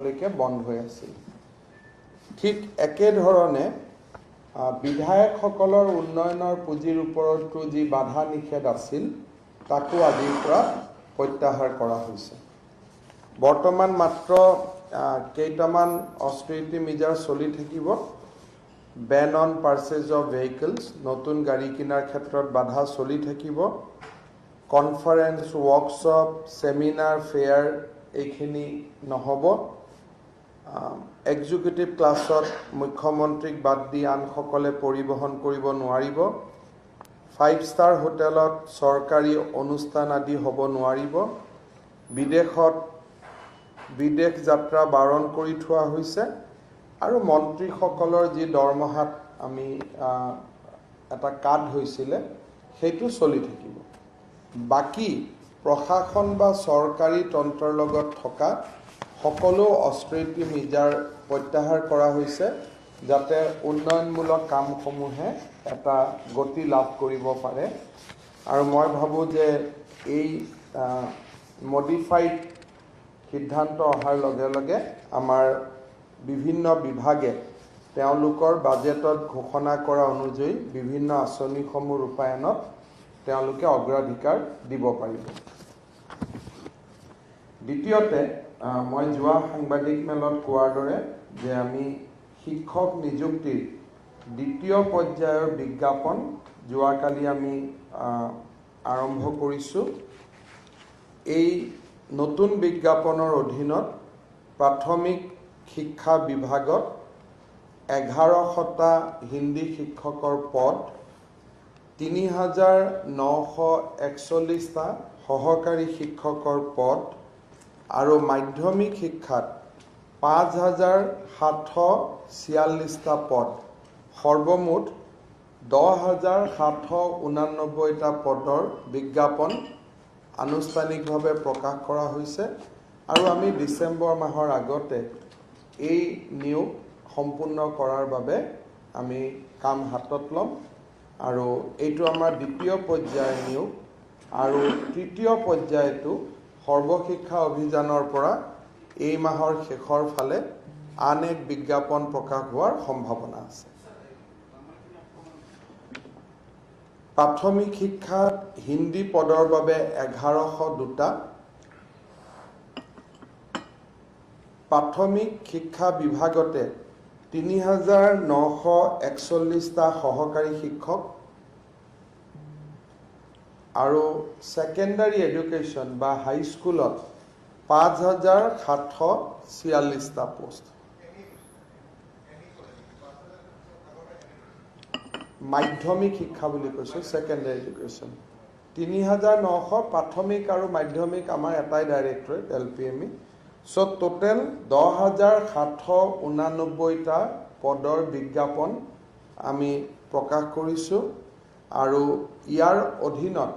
লৈকে বন্ধ হৈ আছিল। ঠিক একেধৰণে বিধায়কসকলৰ উন্নয়নৰ পুঁজিৰ ওপৰতো যি বাধা নিষেধ আছিল তাকো আজিৰ পৰা প্ৰত্যাহাৰ কৰা হৈছে। বৰ্তমান মাত্ৰ কেইটামান অষ্ট্ৰিটি মেজাৰ চলি থাকিব। Ben on purchase of vehicles, নতুন গাড়ী কিনাৰ ক্ষেত্ৰত বাধা চলি থাকিব। কনফাৰেন্স, ৱৰ্কশ্বপ, ছেমিনাৰ, ফেয়াৰ এইখিনি নহ'ব। এক্সিকিউটিভ ক্লাছত মুখ্যমন্ত্ৰীক বাদ দি আনসকলে পৰিবহণ কৰিব নোৱাৰিব। 5 ষ্টাৰ হোটেলত চৰকাৰী অনুষ্ঠান আদি হ'ব নোৱাৰিব। বিদেশ যাত্ৰা বাৰণ কৰি থোৱা হৈছে আৰু মন্ত্ৰীসকলৰ যি দৰমহাত আমি এটা কাট হৈছিলে সেইটো চলি থাকিব। বাকী প্ৰশাসন বা চৰকাৰী তন্ত্ৰৰ লগত থকা সকলো অষ্ট্ৰিটি মেজাৰ প্ৰত্যাহাৰ কৰা হৈছে যাতে উন্নয়নমূলক কামসমূহে এটা গতি লাভ কৰিব পাৰে। আৰু মই ভাবোঁ যে এই মডিফাইড সিদ্ধান্ত অহাৰ লগে লগে আমাৰ বিভিন্ন বিভাগে তেওঁলোকৰ বাজেটত ঘোষণা কৰা অনুযায়ী বিভিন্ন আঁচনিসমূহ ৰূপায়ণত তেওঁলোকে অগ্ৰাধিকাৰ দিব পাৰিব। দ্বিতীয়তে, মই যোৱা সাংবাদিক মেলত কোৱাৰ দৰে যে আমি শিক্ষক নিযুক্তিৰ দ্বিতীয় পৰ্যায়ৰ বিজ্ঞাপন যোৱাকালি আমি আৰম্ভ কৰিছোঁ। এই নতুন বিজ্ঞাপনৰ অধীনত প্ৰাথমিক শিক্ষা বিভাগত 1100টা হিন্দী শিক্ষকৰ পদ, 3941টা সহকাৰী শিক্ষকৰ পদ আৰু মাধ্যমিক শিক্ষাত 5746টা পদ, সৰ্বমুঠ 10789টা পদৰ বিজ্ঞাপন আনুষ্ঠানিকভাৱে প্ৰকাশ কৰা হৈছে আৰু আমি ডিচেম্বৰ মাহৰ আগতে এই নিয়োগ সম্পূৰ্ণ কৰাৰ বাবে আমি কাম হাতত ল'ম আৰু এইটো আমাৰ দ্বিতীয় পৰ্যায়ৰ নিয়োগ আৰু তৃতীয় পৰ্যায়টো সৰ্বশিক্ষা অভিযানৰ পৰা এই মাহৰ শেষৰ ফালে আন এক বিজ্ঞাপন প্ৰকাশ হোৱাৰ সম্ভাৱনা আছে। প্ৰাথমিক শিক্ষাত হিন্দী পদৰ বাবে 1102টা, প্ৰাথমিক শিক্ষা বিভাগতে 3941টা সহকাৰী শিক্ষক আৰু ছেকেণ্ডাৰী এডুকেশ্যন বা হাইস্কুলত 5746টা পোষ্ট। মাধ্যমিক শিক্ষা বুলি কৈছোঁ, ছেকেণ্ডাৰী এডুকেশ্যন 3900, প্ৰাথমিক আৰু মাধ্যমিক আমাৰ এটাই ডাইৰেক্টৰেট LPME। চ' টোটেল 10789টা পদৰ বিজ্ঞাপন আমি প্ৰকাশ কৰিছোঁ আৰু ইয়াৰ অধীনত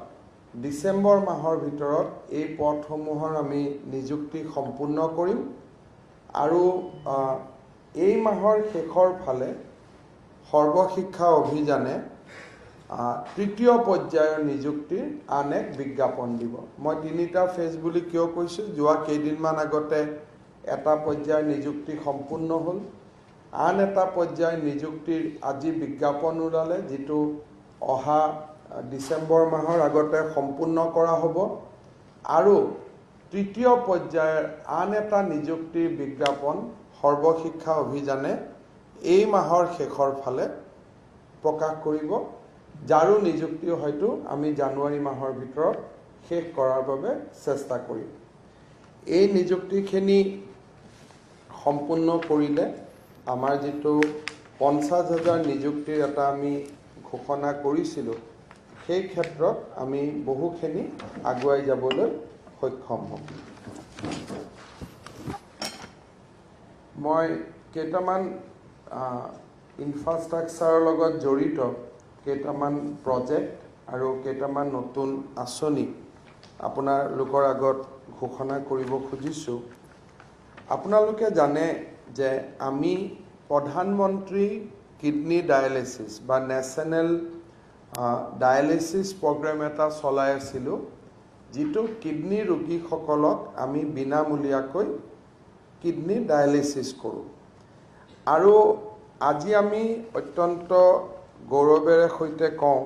ডিচেম্বৰ মাহৰ ভিতৰত এই পদসমূহৰ আমি নিযুক্তি সম্পূৰ্ণ কৰিম আৰু এই মাহৰ শেষৰ ফালে সৰ্বশিক্ষা অভিযানে তৃতীয় পৰ্যায়ৰ নিযুক্তিৰ আন এক বিজ্ঞাপন দিব। মই 3টা ফেজ বুলি কিয় কৈছোঁ, যোৱা কেইদিনমান আগতে এটা পৰ্যায়ৰ নিযুক্তি সম্পূৰ্ণ হ'ল, আন এটা পৰ্যায়ৰ নিযুক্তিৰ আজি বিজ্ঞাপন ওলালে যিটো অহা ডিচেম্বৰ মাহৰ আগতে সম্পূৰ্ণ কৰা হ'ব আৰু তৃতীয় পৰ্যায়ৰ আন এটা নিযুক্তিৰ বিজ্ঞাপন সৰ্বশিক্ষা অভিযানে এই মাহৰ শেষৰ ফালে প্ৰকাশ কৰিব, যাৰো নিযুক্তি হয়তো আমি জানুৱাৰী মাহৰ ভিতৰত শেষ কৰাৰ বাবে চেষ্টা কৰিম। এই নিযুক্তিখিনি সম্পূৰ্ণ কৰিলে আমাৰ যিটো 50,000 নিযুক্তিৰ এটা আমি ঘোষণা কৰিছিলোঁ সেই ক্ষেত্ৰত আমি বহুখিনি আগুৱাই যাবলৈ সক্ষম হ'ম। মই কেইটামান ইনফ্ৰাষ্ট্ৰাকচাৰৰ লগত জড়িত কেইটামান প্ৰজেক্ট আৰু কেইটামান নতুন আঁচনি আপোনালোকৰ আগত ঘোষণা কৰিব খুজিছোঁ। আপোনালোকে জানে যে আমি প্ৰধানমন্ত্ৰী কিডনী ডায়েলিচিছ বা নেশ্যনেল ডায়েলিচিছ প্ৰগ্ৰেম এটা চলাই আছিলোঁ, যিটো কিডনী ৰোগীসকলক আমি বিনামূলীয়াকৈ কিডনি ডায়ালিসিস কৰোঁ আৰু আজি আমি অত্যন্ত গৌৰৱেৰে সৈতে কওঁ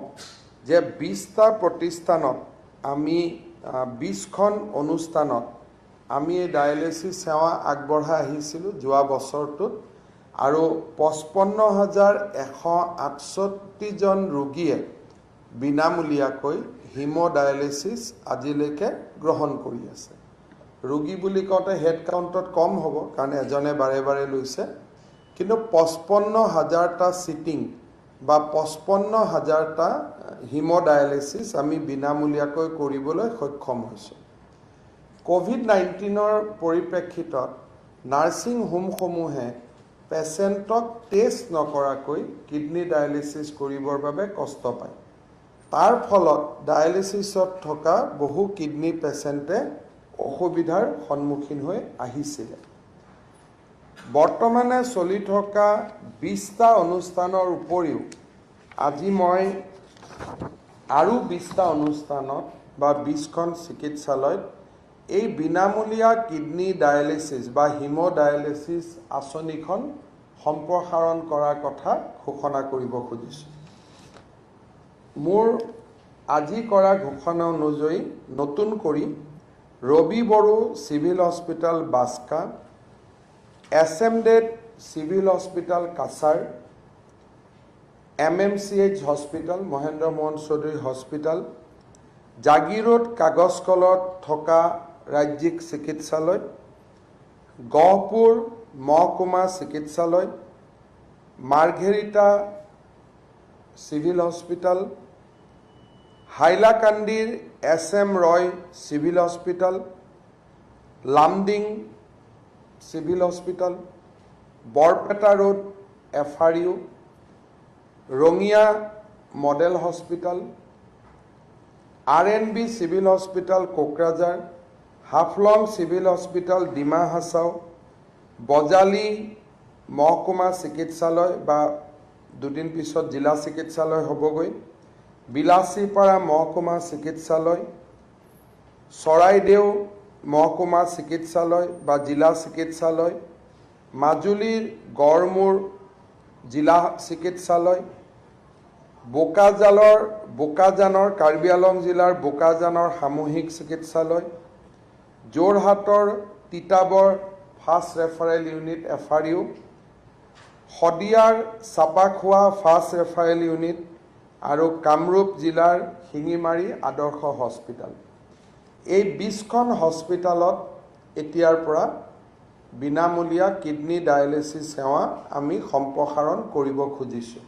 যে 20টা প্ৰতিষ্ঠানত আমি 20খন অনুষ্ঠানত আমি এই ডায়ালিসিস সেৱা আগবঢ়াই আহিছিলোঁ যোৱা বছৰটোত আৰু 55,168 জন ৰোগীয়ে বিনামূলীয়াকৈ হিমোডায়ালিসিস আজিলৈকে গ্ৰহণ কৰি আছে। ৰোগী বুলি কওঁতে হেড কাউণ্টত কম হ'ব কাৰণ এজনে বাৰে বাৰে লৈছে, কিন্তু 55,000টা সিটিং বা 55,000টা হিমোডায়ালিসিস আমি বিনামূলীয়াকৈ কৰিবলৈ সক্ষম হৈছোঁ। কোভিড-19ৰ পৰিপ্ৰেক্ষিতত নাৰ্ছিং হোমসমূহে পেচেণ্টক টেষ্ট নকৰাকৈ কিডনি ডায়ালিসিস কৰিবৰ বাবে কষ্ট পায়। তাৰ ফলত ডায়ালিসিছত থকা বহু কিডনি পেচেণ্টে অসুবিধাৰ সন্মুখীন হৈ আহিছিলে। বৰ্তমানে চলি থকা 20টা অনুষ্ঠানৰ উপৰিও আজি মই আৰু 20টা অনুষ্ঠানত বা 20খন চিকিৎসালয়ত এই বিনামূলীয়া কিডনি ডায়ালিসিস বা হিমোডায়ালিসিস আঁচনিখন সম্প্ৰসাৰণ কৰাৰ কথা ঘোষণা কৰিব খুজিছোঁ। মোৰ আজি কৰা ঘোষণা অনুযায়ী নতুন কৰি ৰবি বড়ো সিভিল হস্পিটাল বাস্কা, SMDED civil hospital Cachar, MMCH hospital Mahendra Mohan Choudhury hospital, Jagiroad কাগজ কলত থকা ৰাজ্যিক চিকিৎসালয়, গহপুৰ মহকুমা চিকিৎসালয়, মাৰ্ঘেৰিটা সিভিল হস্পিটাল, হাইলাকান্দিৰ SM Roy civil hospital, Lumding civil hospital, Barpeta road FRU, Rangia model hospital, RNB civil hospital Kokrajhar, Haflong civil hospital Dima Hasao, Bajali মহকুমা চিকিৎসালয় বা দুদিন পিছত জিলা চিকিৎসালয় হ'বগৈ, বিলাসীপাৰা মহকুমা চিকিৎসালয়, চৰাইদেউ মহকুমা চিকিৎসালয় বা জিলা চিকিৎসালয়, মাজুলীৰ গড়মূৰ জিলা চিকিৎসালয়, বোকাজানৰ কাৰ্বি আংলং জিলাৰ বোকাজানৰ সামূহিক চিকিৎসালয়, যোৰহাটৰ তিতাবৰ ফাৰ্ষ্ট ৰেফাৰেল ইউনিট FRU, শদিয়াৰ চাপাখোৱা ফাৰ্ষ্ট ৰেফাৰেল ইউনিট আৰু কামৰূপ জিলাৰ শিঙিমাৰী আদৰ্শ হস্পিটাল। এই 20খন হস্পিটালত এতিয়াৰ পৰা বিনামূলীয়া কিডনি ডায়ালিসিস সেৱা আমি সম্প্ৰসাৰণ কৰিব খুজিছোঁ।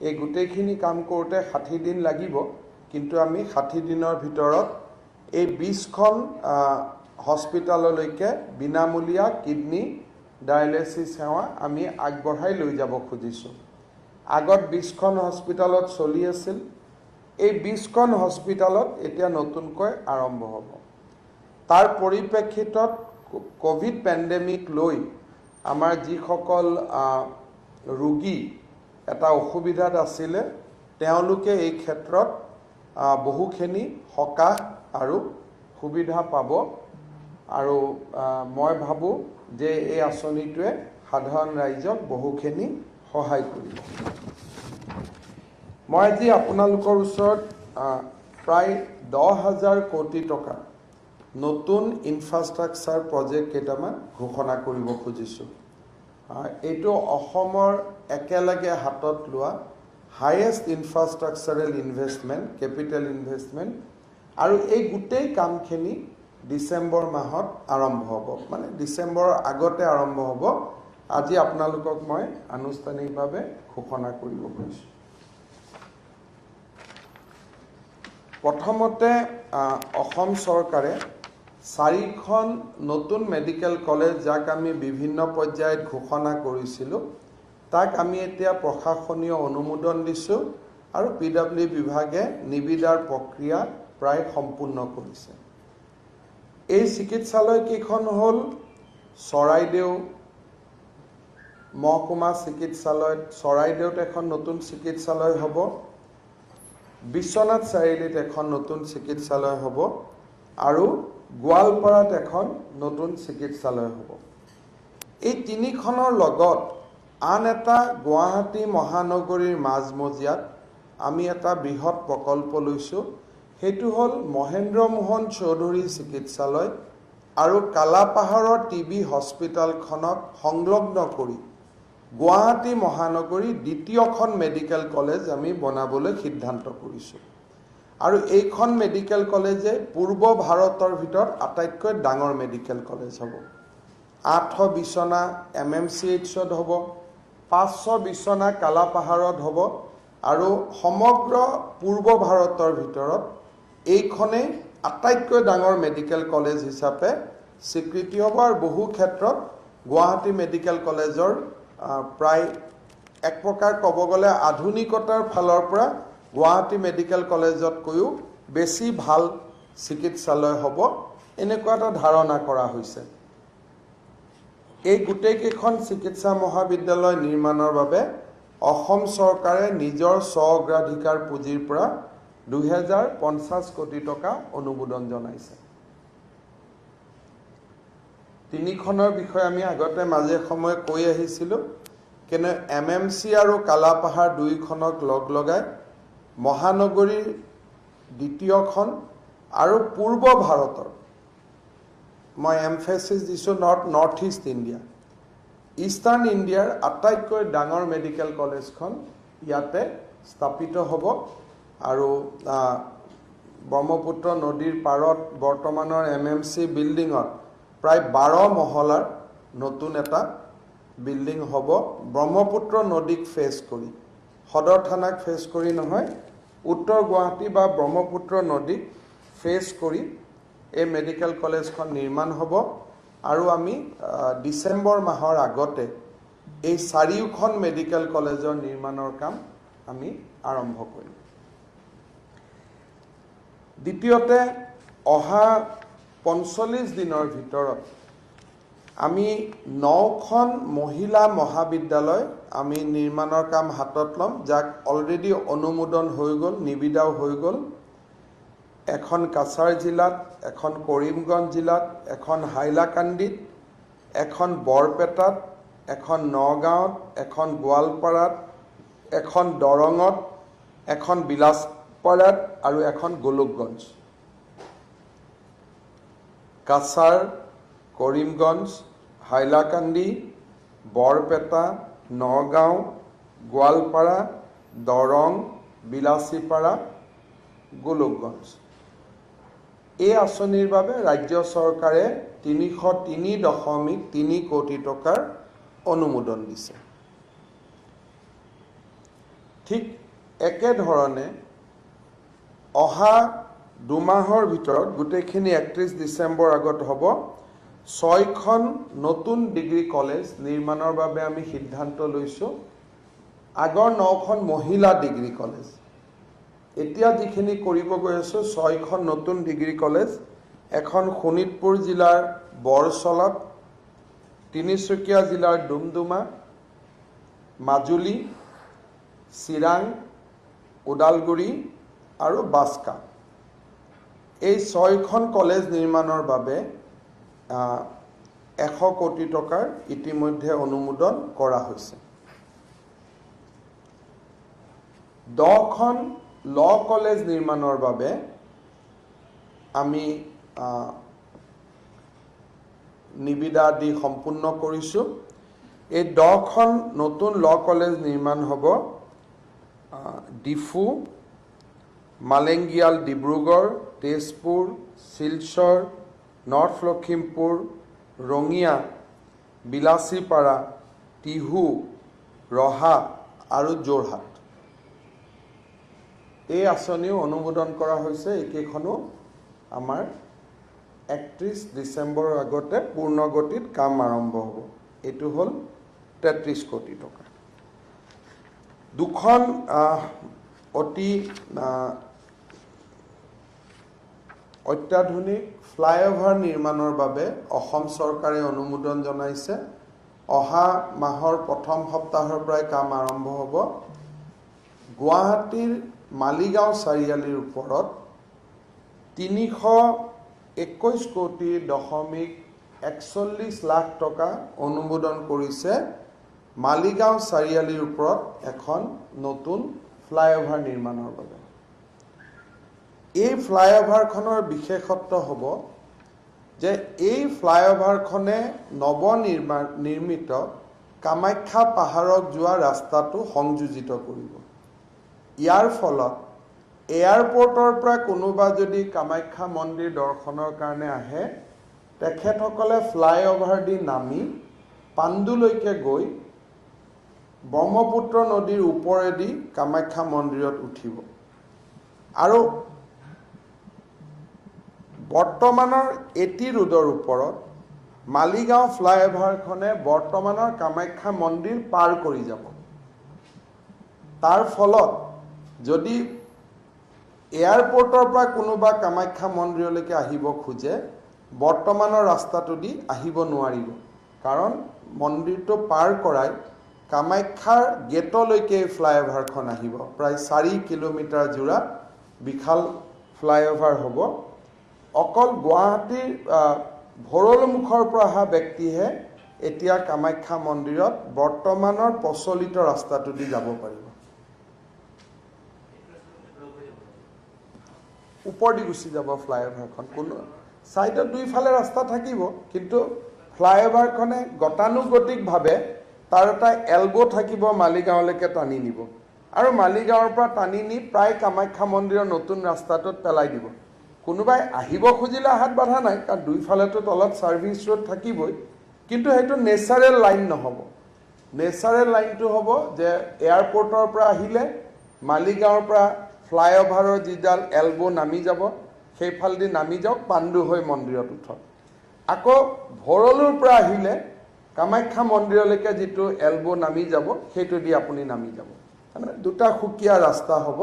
এই গোটেইখিনি কাম কৰোঁতে 60 দিন লাগিব, কিন্তু আমি 60 দিনৰ ভিতৰত এই 20খন হস্পিটাললৈকে বিনামূলীয়া কিডনি ডায়ালিসিস সেৱা আমি আগবঢ়াই লৈ যাব খুজিছোঁ। আগত 20খন হস্পিটালত চলি আছিল, এই 20খন হস্পিটালত এতিয়া নতুনকৈ আৰম্ভ হ'ব। তাৰ পৰিপ্ৰেক্ষিতত কোভিড পেণ্ডেমিক লৈ আমাৰ যিসকল ৰোগী এটা অসুবিধাত আছিলে তেওঁলোকে এই ক্ষেত্ৰত বহুখিনি সকাহ আৰু সুবিধা পাব আৰু মই ভাবোঁ যে এই আঁচনিটোৱে সাধাৰণ ৰাইজক বহুখিনি সহায় কৰিব। মই আজি আপোনালোকৰ ওচৰত প্ৰায় 10,000 কোটি টকা নতুন ইনফ্ৰাষ্ট্ৰাকচাৰ প্ৰজেক্ট কেইটামান ঘোষণা কৰিব খুজিছোঁ। এইটো অসমৰ একেলগে হাতত লোৱা highest infrastructural investment, capital investment, আৰু এই গোটেই কামখিনি ডিচেম্বৰ মাহত আৰম্ভ হ'ব, মানে ডিচেম্বৰৰ আগতে আৰম্ভ হ'ব। আজি আপোনালোকক মই আনুষ্ঠানিকভাৱে ঘোষণা কৰিব খুজিছোঁ। প্ৰথমতে অসম চৰকাৰে 4খন নতুন মেডিকেল কলেজ, যাক আমি বিভিন্ন পৰ্যায়ত ঘোষণা কৰিছিলোঁ, তাক আমি এতিয়া প্ৰশাসনীয় অনুমোদন দিছোঁ আৰু PW বিভাগে নিবিদাৰ প্ৰক্ৰিয়া প্ৰায় সম্পূৰ্ণ কৰিছে। এই চিকিৎসালয়কেইখন হ'ল চৰাইদেউ মহকুমা চিকিৎসালয়ত, চৰাইদেউত এখন নতুন চিকিৎসালয় হ'ব, বিশ্বনাথ চাৰিআলিত এখন নতুন চিকিৎসালয় হ'ব আৰু গোৱালপাৰাত এখন নতুন চিকিৎসালয় হ'ব। এই তিনিখনৰ লগত আন এটা গুৱাহাটী মহানগৰীৰ মাজমজিয়াত আমি এটা বৃহৎ প্ৰকল্প লৈছোঁ। সেইটো হ'ল মহেন্দ্ৰ মোহন চৌধুৰী চিকিৎসালয় আৰু কালাপাহাৰৰ টিবি হস্পিটেলখনক সংলগ্ন কৰি গুৱাহাটী মহানগৰীৰ দ্বিতীয়খন মেডিকেল কলেজ আমি বনাবলৈ সিদ্ধান্ত কৰিছোঁ। আৰু এইখন মেডিকেল কলেজে পূৰ্ব ভাৰতৰ ভিতৰত আটাইতকৈ ডাঙৰ মেডিকেল কলেজ হ'ব। 800 বিছনা MMCHত হ'ব, 500 বিছনা কালাপাহাৰত হ'ব আৰু সমগ্ৰ পূৰ্ব ভাৰতৰ ভিতৰত এইখনেই আটাইতকৈ ডাঙৰ মেডিকেল কলেজ হিচাপে স্বীকৃতি হ'ব। আৰু বহু ক্ষেত্ৰত গুৱাহাটী মেডিকেল কলেজৰ প্ৰায় এক প্ৰকাৰ ক'ব গ'লে আধুনিকতাৰ ফালৰ পৰা গুৱাহাটী মেডিকেল কলেজতকৈও বেছি ভাল চিকিৎসালয় হ'ব, এনেকুৱা এটা ধাৰণা কৰা হৈছে। এই গোটেইকেইখন চিকিৎসা মহাবিদ্যালয় নিৰ্মাণৰ বাবে অসম চৰকাৰে নিজৰ স্ব-অগ্ৰাধিকাৰ পুঁজিৰ পৰা 2050 কোটি টকা অনুমোদন জনাইছে। তিনিখনৰ বিষয়ে আমি আগতে মাজে সময়ে কৈ আহিছিলোঁ, কিন্তু MMC আৰু কালাপাহাৰ দুইখনক লগ লগাই মহানগৰীৰ দ্বিতীয়খন আৰু পূৰ্ব ভাৰতৰ, মই এমফেচিছ দিছোঁ নৰ্থ ইষ্ট ইণ্ডিয়া, ইষ্টাৰ্ণ ইণ্ডিয়াৰ আটাইতকৈ ডাঙৰ মেডিকেল কলেজখন ইয়াতে স্থাপিত হ'ব। আৰু ব্ৰহ্মপুত্ৰ নদীৰ পাৰত বৰ্তমানৰ MMC বিল্ডিঙত প্ৰায় 12 মহলাৰ নতুন এটা বিল্ডিং হ'ব, ব্ৰহ্মপুত্ৰ নদীক ফেচ কৰি, সদৰ থানাক ফেচ কৰি নহয়, উত্তৰ গুৱাহাটী বা ব্ৰহ্মপুত্ৰ নদীক ফেচ কৰি এই মেডিকেল কলেজখন নিৰ্মাণ হ'ব। আৰু আমি ডিচেম্বৰ মাহৰ আগতে এই চাৰিওখন মেডিকেল কলেজৰ নিৰ্মাণৰ কাম আমি আৰম্ভ কৰিম। দ্বিতীয়তে, অহা 45 দিনৰ ভিতৰত আমি 9খন মহিলা মহাবিদ্যালয় আমি নিৰ্মাণৰ কাম হাতত ল'ম, যাক অলৰেডি অনুমোদন হৈ গ'ল, নিবিদাও হৈ গ'ল। এখন কাছাৰ জিলাত, এখন কৰিমগঞ্জ জিলাত, এখন হাইলাকান্দিত, এখন বৰপেটাত, এখন নগাঁৱত, এখন গোৱালপাৰাত, এখন দৰঙত, এখন বিলাসপাৰাত আৰু এখন গোলোকগঞ্জ। কাছাৰ, কৰিমগঞ্জ, হাইলাকান্দি, বৰপেটা, নগাঁও, গোৱালপাৰা, দৰং, বিলাসীপাৰা, গোলোকগঞ্জ। এই আঁচনিৰ বাবে ৰাজ্য চৰকাৰে 303.3 কোটি টকাৰ অনুমোদন দিছে। ঠিক একেধৰণে অহা 2 মাহৰ ভিতৰত গোটেইখিনি 31 ডিচেম্বৰ আগত হ'ব 6খন নতুন ডিগ্ৰী কলেজ নিৰ্মাণৰ বাবে আমি সিদ্ধান্ত লৈছোঁ। আগৰ 9খন মহিলা ডিগ্ৰী কলেজ, এতিয়া যিখিনি কৰিব গৈ আছোঁ 6খন নতুন ডিগ্ৰী কলেজ, এখন শোণিতপুৰ জিলাৰ বৰচলাত, তিনিচুকীয়া জিলাৰ ডুমডুমা, মাজুলী, চিৰাং, ওদালগুৰি আৰু বাস্কা। এই 6খন কলেজ নিৰ্মাণৰ বাবে 100 কোটি টকাৰ ইতিমধ্যে অনুমোদন কৰা হৈছে। 10খন ল কলেজ নিৰ্মাণৰ বাবে আমি নিবিদা আদি সম্পূৰ্ণ কৰিছোঁ। এই 10খন নতুন ল কলেজ নিৰ্মাণ হ'ব ডিফু, মালেংগিয়াল ডিব্ৰুগড়, তেজপুৰ, শিলচৰ, নৰ্থ লখিমপুৰ, ৰঙিয়া, বিলাসীপাৰা, টিহু, ৰহা আৰু যোৰহাট। এই আঁচনিও অনুমোদন কৰা হৈছে। এইকেইখনো আমাৰ 31 ডিচেম্বৰৰ আগতে পূৰ্ণগতিত কাম আৰম্ভ হ'ব। এইটো হ'ল 33 কোটি টকা। দুখন অতি অত্যাধুনিক ফ্লাইঅভাৰ নিৰ্মাণৰ বাবে অসম চৰকাৰে অনুমোদন জনাইছে। অহা মাহৰ প্ৰথম সপ্তাহৰ পৰাই কাম আৰম্ভ হ'ব। গুৱাহাটীৰ মালিগাঁও চাৰিআলিৰ ওপৰত 321.5 41 লাখ টকা অনুমোদন কৰিছে মালিগাঁও চাৰিআলিৰ ওপৰত এখন নতুন ফ্লাইঅভাৰ নিৰ্মাণৰ বাবে। এই ফ্লাইঅভাৰখনৰ বিশেষত্ব হ'ব যে এই ফ্লাইঅভাৰখনে নৱনিৰ্মিত কামাখ্যা পাহাৰত যোৱা ৰাস্তাটো সংযোজিত কৰিব। ইয়াৰ ফলত এয়াৰপোৰ্টৰ পৰা কোনোবা যদি কামাখ্যা মন্দিৰ দৰ্শনৰ কাৰণে আহে তেখেতসকলে ফ্লাইঅভাৰ দি নামি পাণ্ডুলৈকে গৈ ব্ৰহ্মপুত্ৰ নদীৰ ওপৰেদি কামাখ্যা মন্দিৰত উঠিব। আৰু বৰ্তমানৰ এটি ৰোডৰ ওপৰত মালিগাঁও ফ্লাইঅভাৰখনে বৰ্তমানৰ কামাখ্যা মন্দিৰ পাৰ কৰি যাব। তাৰ ফলত যদি এয়াৰপোৰ্টৰ পৰা কোনোবা কামাখ্যা মন্দিৰলৈকে আহিব খোজে বৰ্তমানৰ ৰাস্তাটো দি আহিব নোৱাৰিব, কাৰণ মন্দিৰটো পাৰ কৰাই কামাখ্যাৰ গেটলৈকে এই ফ্লাইঅভাৰখন আহিব। প্ৰায় 4 কিলোমিটাৰ জোৰা বিশাল ফ্লাইঅভাৰ হ'ব। অকল গুৱাহাটীৰ ভৰলুমুখৰ পৰা অহা ব্যক্তিহে এতিয়া কামাখ্যা মন্দিৰত বৰ্তমানৰ প্ৰচলিত ৰাস্তাটো দি যাব পাৰিব। ওপৰেদি গুচি যাব ফ্লাইঅভাৰখন। কোনো ছাইডত দুইফালে ৰাস্তা থাকিব, কিন্তু ফ্লাইঅভাৰখনে গতানুগতিকভাৱে তাৰ এটা এলব' থাকিব, মালিগাঁৱলৈকে টানি নিব আৰু মালিগাঁৱৰ পৰা টানি নি প্ৰায় কামাখ্যা মন্দিৰৰ নতুন ৰাস্তাটোত পেলাই দিব। কোনোবাই আহিব খুজিলে হাত বাধা নাই, কাৰণ দুইফালেতো তলত ছাৰ্ভিচ ৰোড থাকিবই, কিন্তু সেইটো নেচাৰেল লাইন নহ'ব। নেচাৰেল লাইনটো হ'ব যে এয়াৰপোৰ্টৰ পৰা আহিলে মালিগাঁৱৰ পৰা ফ্লাইঅভাৰৰ যিডাল এলব' নামি যাব সেইফালেদি নামি যাওক, পাণ্ডু হৈ মন্দিৰত উঠক। আকৌ ভৰলুৰ পৰা আহিলে কামাখ্যা মন্দিৰলৈকে যিটো এলব' নামি যাব সেইটো দি আপুনি নামি যাব। তাৰমানে দুটা সুকীয়া ৰাস্তা হ'ব।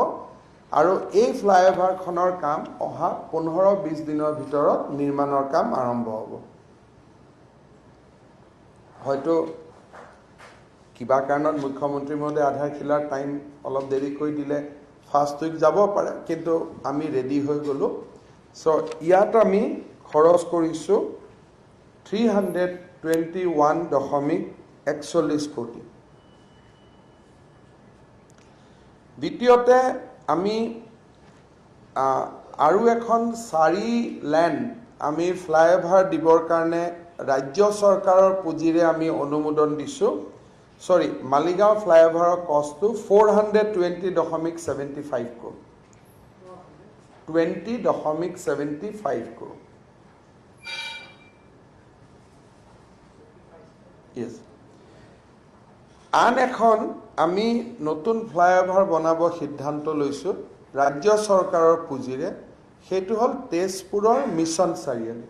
আৰু এই ফ্লাইঅভাৰখনৰ কাম অহা 15-20 দিনৰ ভিতৰত নিৰ্মাণৰ কাম আৰম্ভ হ'ব। হয়তো কিবা কাৰণত মুখ্যমন্ত্ৰী মহোদয়ে আধাৰশিলাৰ টাইম অলপ দেৰি কৰি দিলে ফাৰ্ষ্ট উইক যাব পাৰে, কিন্তু আমি ৰেডি হৈ গ'লোঁ। চ' ইয়াত আমি খৰচ কৰিছোঁ 321.41 কোটি। দ্বিতীয়তে আমি আৰু এখন 4 লেন আমি ফ্লাইঅভাৰ দিবৰ কাৰণে ৰাজ্য চৰকাৰৰ পুঁজিৰে আমি অনুমোদন দিছোঁ। মালিগাঁও ফ্লাইঅভাৰৰ কষ্টটো 420.75 crore। 20.75 crore। Yes. আন এখন আমি নতুন ফ্লাইঅভাৰ বনাব সিদ্ধান্ত লৈছোঁ ৰাজ্য চৰকাৰৰ পুঁজিৰে। সেইটো হ'ল তেজপুৰৰ মিছন চাৰিআলি।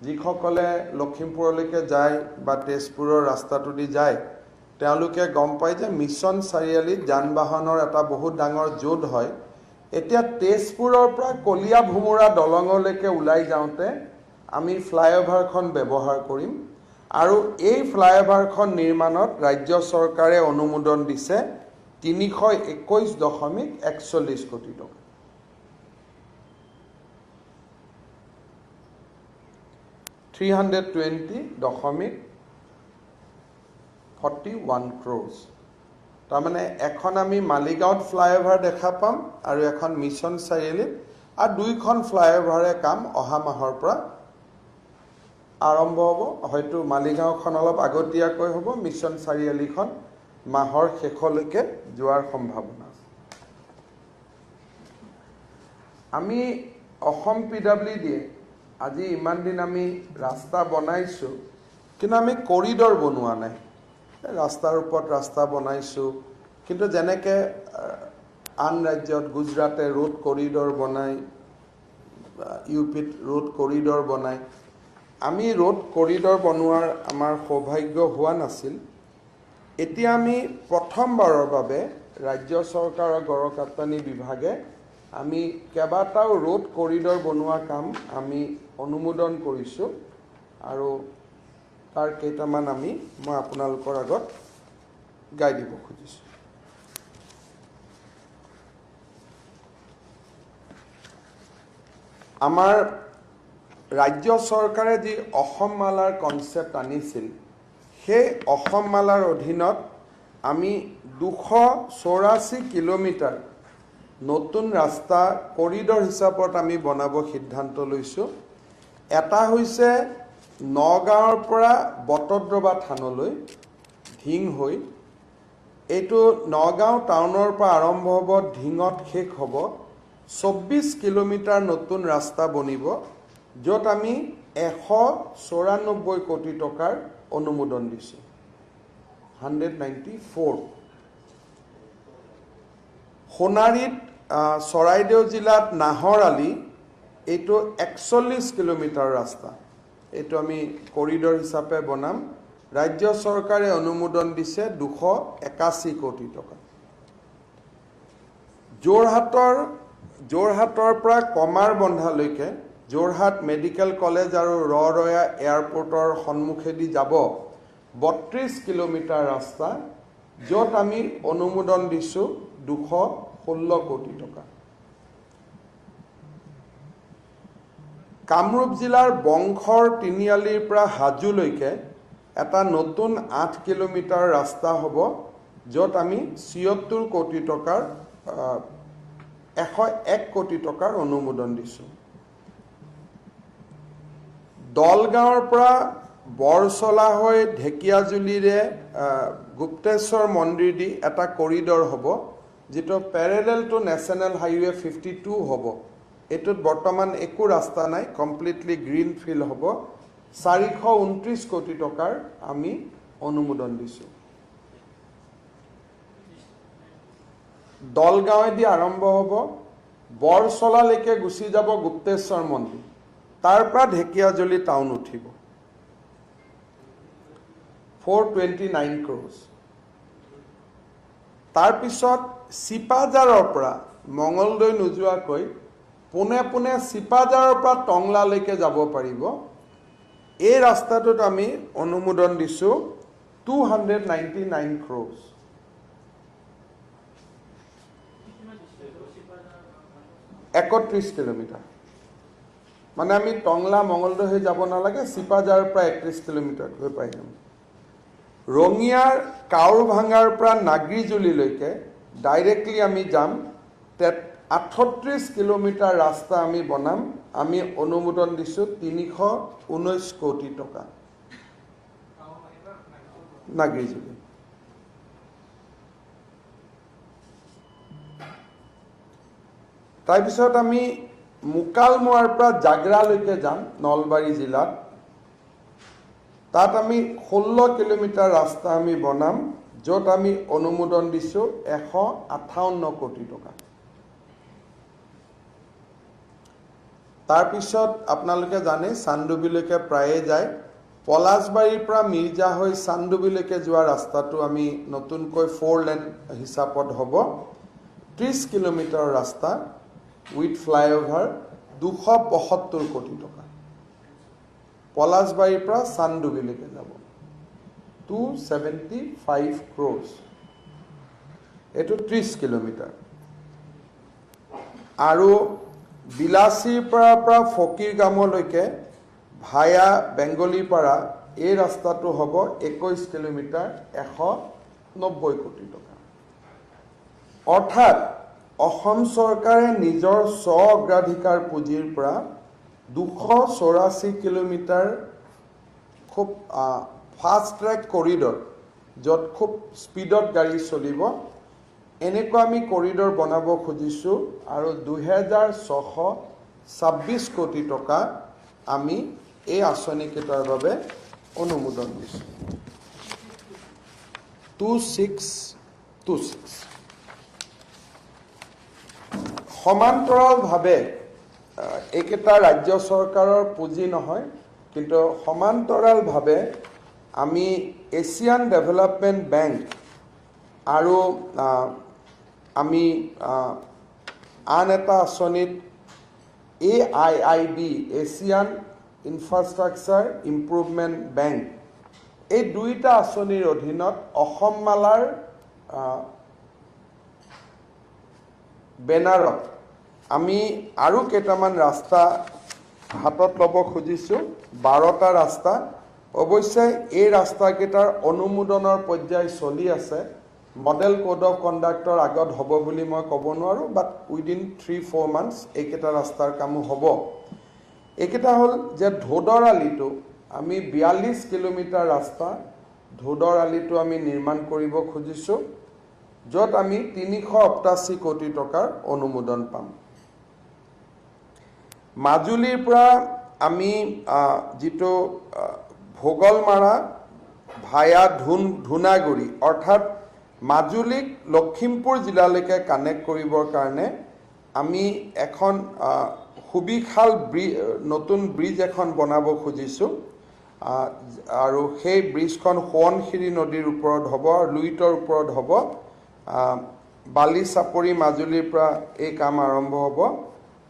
যিসকলে লখিমপুৰলৈকে যায় বা তেজপুৰৰ ৰাস্তাটো দি যায় তেওঁলোকে গম পায় যে মিছন চাৰিআলিত যান বাহনৰ এটা বহুত ডাঙৰ জোঁট হয়। এতিয়া তেজপুৰৰ পৰা কলীয়া ভোমোৰা দলঙলৈকে ওলাই যাওঁতে আমি ফ্লাইঅভাৰখন ব্যৱহাৰ কৰিম। আৰু এই ফ্লাইঅভাৰখন নিৰ্মাণত ৰাজ্য চৰকাৰে অনুমোদন দিছে 321.41 কোটি টকা। 320.41 crores। তাৰমানে এখন আমি মালিগাঁৱত ফ্লাইঅভাৰ দেখা পাম আৰু এখন মিছন চাৰিআলিত, আৰু দুইখন ফ্লাইঅভাৰে কাম অহা মাহৰ পৰা আৰম্ভ হ'ব। হয়তো মালিগাঁওখন অলপ আগতীয়াকৈ হ'ব, মিছন চাৰিআলিখন মাহৰ শেষলৈকে যোৱাৰ সম্ভাৱনা আছে। আমি অসম PWDয়ে আজি ইমান দিন আমি ৰাস্তা বনাইছোঁ, কিন্তু আমি কৰিডৰ বনোৱা নাই। ৰাস্তাৰ ওপৰত ৰাস্তা বনাইছোঁ, কিন্তু যেনেকৈ আন ৰাজ্যত গুজৰাটে ৰোড কৰিডৰ বনায়, UPত ৰোড কৰিডৰ বনায়, আমি ৰোড কৰিডৰ বনোৱাৰ আমাৰ সৌভাগ্য হোৱা নাছিল। এতিয়া আমি প্ৰথমবাৰৰ বাবে ৰাজ্য চৰকাৰৰ গড়কাপ্তানি বিভাগে আমি কেইবাটাও ৰোড কৰিডৰ বনোৱা কাম আমি অনুমোদন কৰিছোঁ, আৰু তাৰ কেইটামান মই আপোনালোকৰ আগত গাই দিব খুজিছোঁ। আমাৰ ৰাজ্য চৰকাৰে যি অসম মালাৰ কনচেপ্ট আনিছিল সেই অসম মালাৰ অধীনত আমি 284 কিলোমিটাৰ নতুন ৰাস্তা কৰিডৰ হিচাপত আমি বনাব সিদ্ধান্ত লৈছোঁ। এটা হৈছে নগাঁৱৰ পৰা বটদ্ৰৱা থানলৈ ঢিং হৈ, এইটো নগাঁও টাউনৰ পৰা আৰম্ভ হ'ব, ঢিঙত শেষ হ'ব। 24 কিলোমিটাৰ নতুন ৰাস্তা বনিব, য'ত আমি 194 কোটি টকাৰ অনুমোদন দিছোঁ। 194। সোণাৰীত চৰাইদেউ জিলাত নাহৰ আলি, এইটো 41 কিলোমিটাৰ ৰাস্তা, এইটো আমি কৰিডৰ হিচাপে বনাম। ৰাজ্য চৰকাৰে অনুমোদন দিছে 281 কোটি টকা। যোৰহাটৰ পৰা কমাৰবন্ধালৈকে, যোৰহাট মেডিকেল কলেজ আৰু ৰৰয়া এয়াৰপোৰ্টৰ সন্মুখেদি যাব 32 কিলোমিটাৰ ৰাস্তা, য'ত আমি অনুমোদন দিছোঁ 216 কোটি টকা। কামৰূপ জিলাৰ বংশৰ তিনিআলিৰ পৰা হাজোলৈকে এটা নতুন 8 কিলোমিটাৰ ৰাস্তা হ'ব, য'ত আমি 76 কোটি টকাৰ 101 কোটি টকাৰ অনুমোদন দিছোঁ। দলগাঁৱৰ পৰা বৰচলা হৈ ঢেকিয়াজুলিৰে গুপ্তেশ্বৰ মন্দিৰ দি এটা কৰিডৰ হ'ব, যিটো পেৰেলেল টু নেশ্যনেল হাইৱে 52 হ'ব। এইটোত বৰ্তমান একো ৰাস্তা নাই, কমপ্লিটলি গ্ৰীণ ফিল্ড হ'ব। 429 কোটি টকাৰ আমি অনুমোদন দিছোঁ। দলগাঁৱেদি আৰম্ভ হ'ব, বৰচলালৈকে গুচি যাব গুপ্তেশ্বৰ মন্দিৰ, তাৰ পৰা ঢেকিয়াজুলি টাউন উঠিব। 429 crores। তাৰপিছত চিপাঝাৰৰ পৰা মঙলদৈ নোযোৱাকৈ পোনে চিপাঝাৰৰ পৰা টংলালৈকে যাব পাৰিব। এই ৰাস্তাটোত আমি অনুমোদন দিছোঁ 299 crores। একত্ৰিশ কিলোমিটাৰ, মানে আমি টংলা মঙলদৈ হৈ যাব নালাগে, চিপাঝাৰৰ পৰা 31 কিলোমিটাৰ গৈ পাই যাম। ৰঙিয়াৰ কাউৰভাঙাৰ পৰা নাগৰিজুলিলৈকে ডাইৰেক্টলি আমি যাম, 38 কিলোমিটাৰ ৰাস্তা আমি বনাম, আমি অনুমোদন দিছোঁ 319 কোটি টকা। নাগৰিজুলি তাৰপিছত আমি মুকালমুৱাৰ পৰা জাগৰালৈকে যাম, নলবাৰী জিলাত। তাত আমি 16 কিলোমিটাৰ ৰাস্তা আমি বনাম, য'ত আমি অনুমোদন দিছোঁ 158 কোটি টকা। তাৰপিছত আপোনালোকে জানে চান্দুবিলৈকে প্ৰায়ে যায়, পলাশবাৰীৰ পৰা মিৰ্জা হৈ চান্দুবিলৈকে যোৱা ৰাস্তাটো আমি নতুনকৈ 4 লেন হিচাপত হ'ব। 30 কিলোমিটাৰ ৰাস্তা উইথ ফ্লাইঅভাৰ, 275 কোটি টকা। পলাশবাৰীৰ পৰা চান্দুবিলৈকে যাব 275 crores। এইটো 30 কিলোমিটাৰ। আৰু বিলাচীৰ পৰা ফকীৰগামলৈকে ভায়া বেংগলীপাৰা, এই ৰাস্তাটো হ'ব 21 কিলোমিটাৰ, 190 কোটি টকা। অৰ্থাৎ অসম চৰকাৰে নিজৰ স্ব অগ্ৰাধিকাৰ পুঁজিৰ পৰা 284 কিলোমিটাৰ খুব ফাষ্ট ট্ৰেক কৰিডৰ, য'ত খুব স্পীডত গাড়ী চলিব, এনেকুৱা আমি কৰিডৰ বনাব খুজিছোঁ। আৰু 2626 কোটি টকা আমি এই আঁচনিকেইটাৰ বাবে অনুমোদন দিছোঁ। 2626। সমান্তৰালভাৱে এইকেইটা ৰাজ্য চৰকাৰৰ পুঁজি নহয়, কিন্তু সমান্তৰালভাৱে আমি এছিয়ান ডেভেলপমেণ্ট বেংক আৰু আমি আন এটা আঁচনিত AIIB, Asian infrastructure improvement bank, এই দুইটা আঁচনিৰ অধীনত অসম মালাৰ বেনাৰত আমি আৰু কেইটামান ৰাস্তা হাতত ল'ব খুজিছোঁ 12টা ৰাস্তা অৱশ্যে এই ৰাস্তাকেইটাৰ অনুমোদনৰ পৰ্যায় চলি আছে মডেল কোড অফ কণ্ডাক্টৰ আগত হ'ব বুলি মই ক'ব নোৱাৰোঁ বাট উইদিন 3-4 মান্থছ এইকেইটা ৰাস্তাৰ কামো হ'ব এইকেইটা হ'ল যে ধোদৰ আলিটো আমি 42 কিলোমিটাৰ ৰাস্তা ধোদৰ আলিটো আমি নিৰ্মাণ কৰিব খুজিছোঁ য'ত আমি 388 কোটি টকাৰ অনুমোদন পাম মাজুলীৰ পৰা আমি যিটো ভোগলমাৰা ভায়া ধুনাগুৰি অৰ্থাৎ মাজুলীক লখিমপুৰ জিলালৈকে কানেক্ট কৰিবৰ কাৰণে আমি এখন সুবিশাল নতুন ব্ৰিজ এখন বনাব খুজিছোঁ আৰু সেই ব্ৰিজখন সোৱণশিৰি নদীৰ ওপৰত হ'ব আৰু লুইতৰ ওপৰত হ'ব বালি চাপৰি মাজুলীৰ পৰা এই কাম আৰম্ভ হ'ব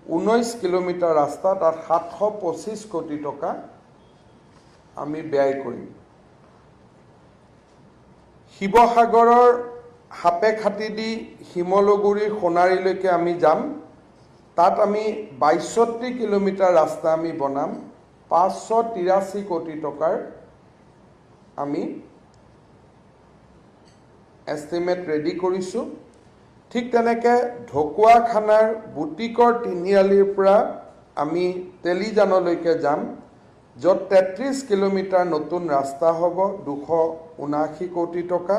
19 কিলোমিটাৰ ৰাস্তা তাত 725 কোটি টকা আমি ব্যয় কৰিম শিৱসাগৰৰ হাপেখাটি দি শিমলুগুৰিৰ সোণাৰীলৈকে আমি যাম তাত আমি 62 কিলোমিটাৰ ৰাস্তা আমি বনাম 583 কোটি টকাৰ আমি এষ্টিমেট ৰেডি কৰিছোঁ ঠিক তেনেকৈ ঢকুৱাখানাৰ বুটিকৰ তিনিআলিৰ পৰা আমি তেলিজানলৈকে যাম য'ত 33 কিলোমিটাৰ নতুন ৰাস্তা হ'ব 279 কোটি টকা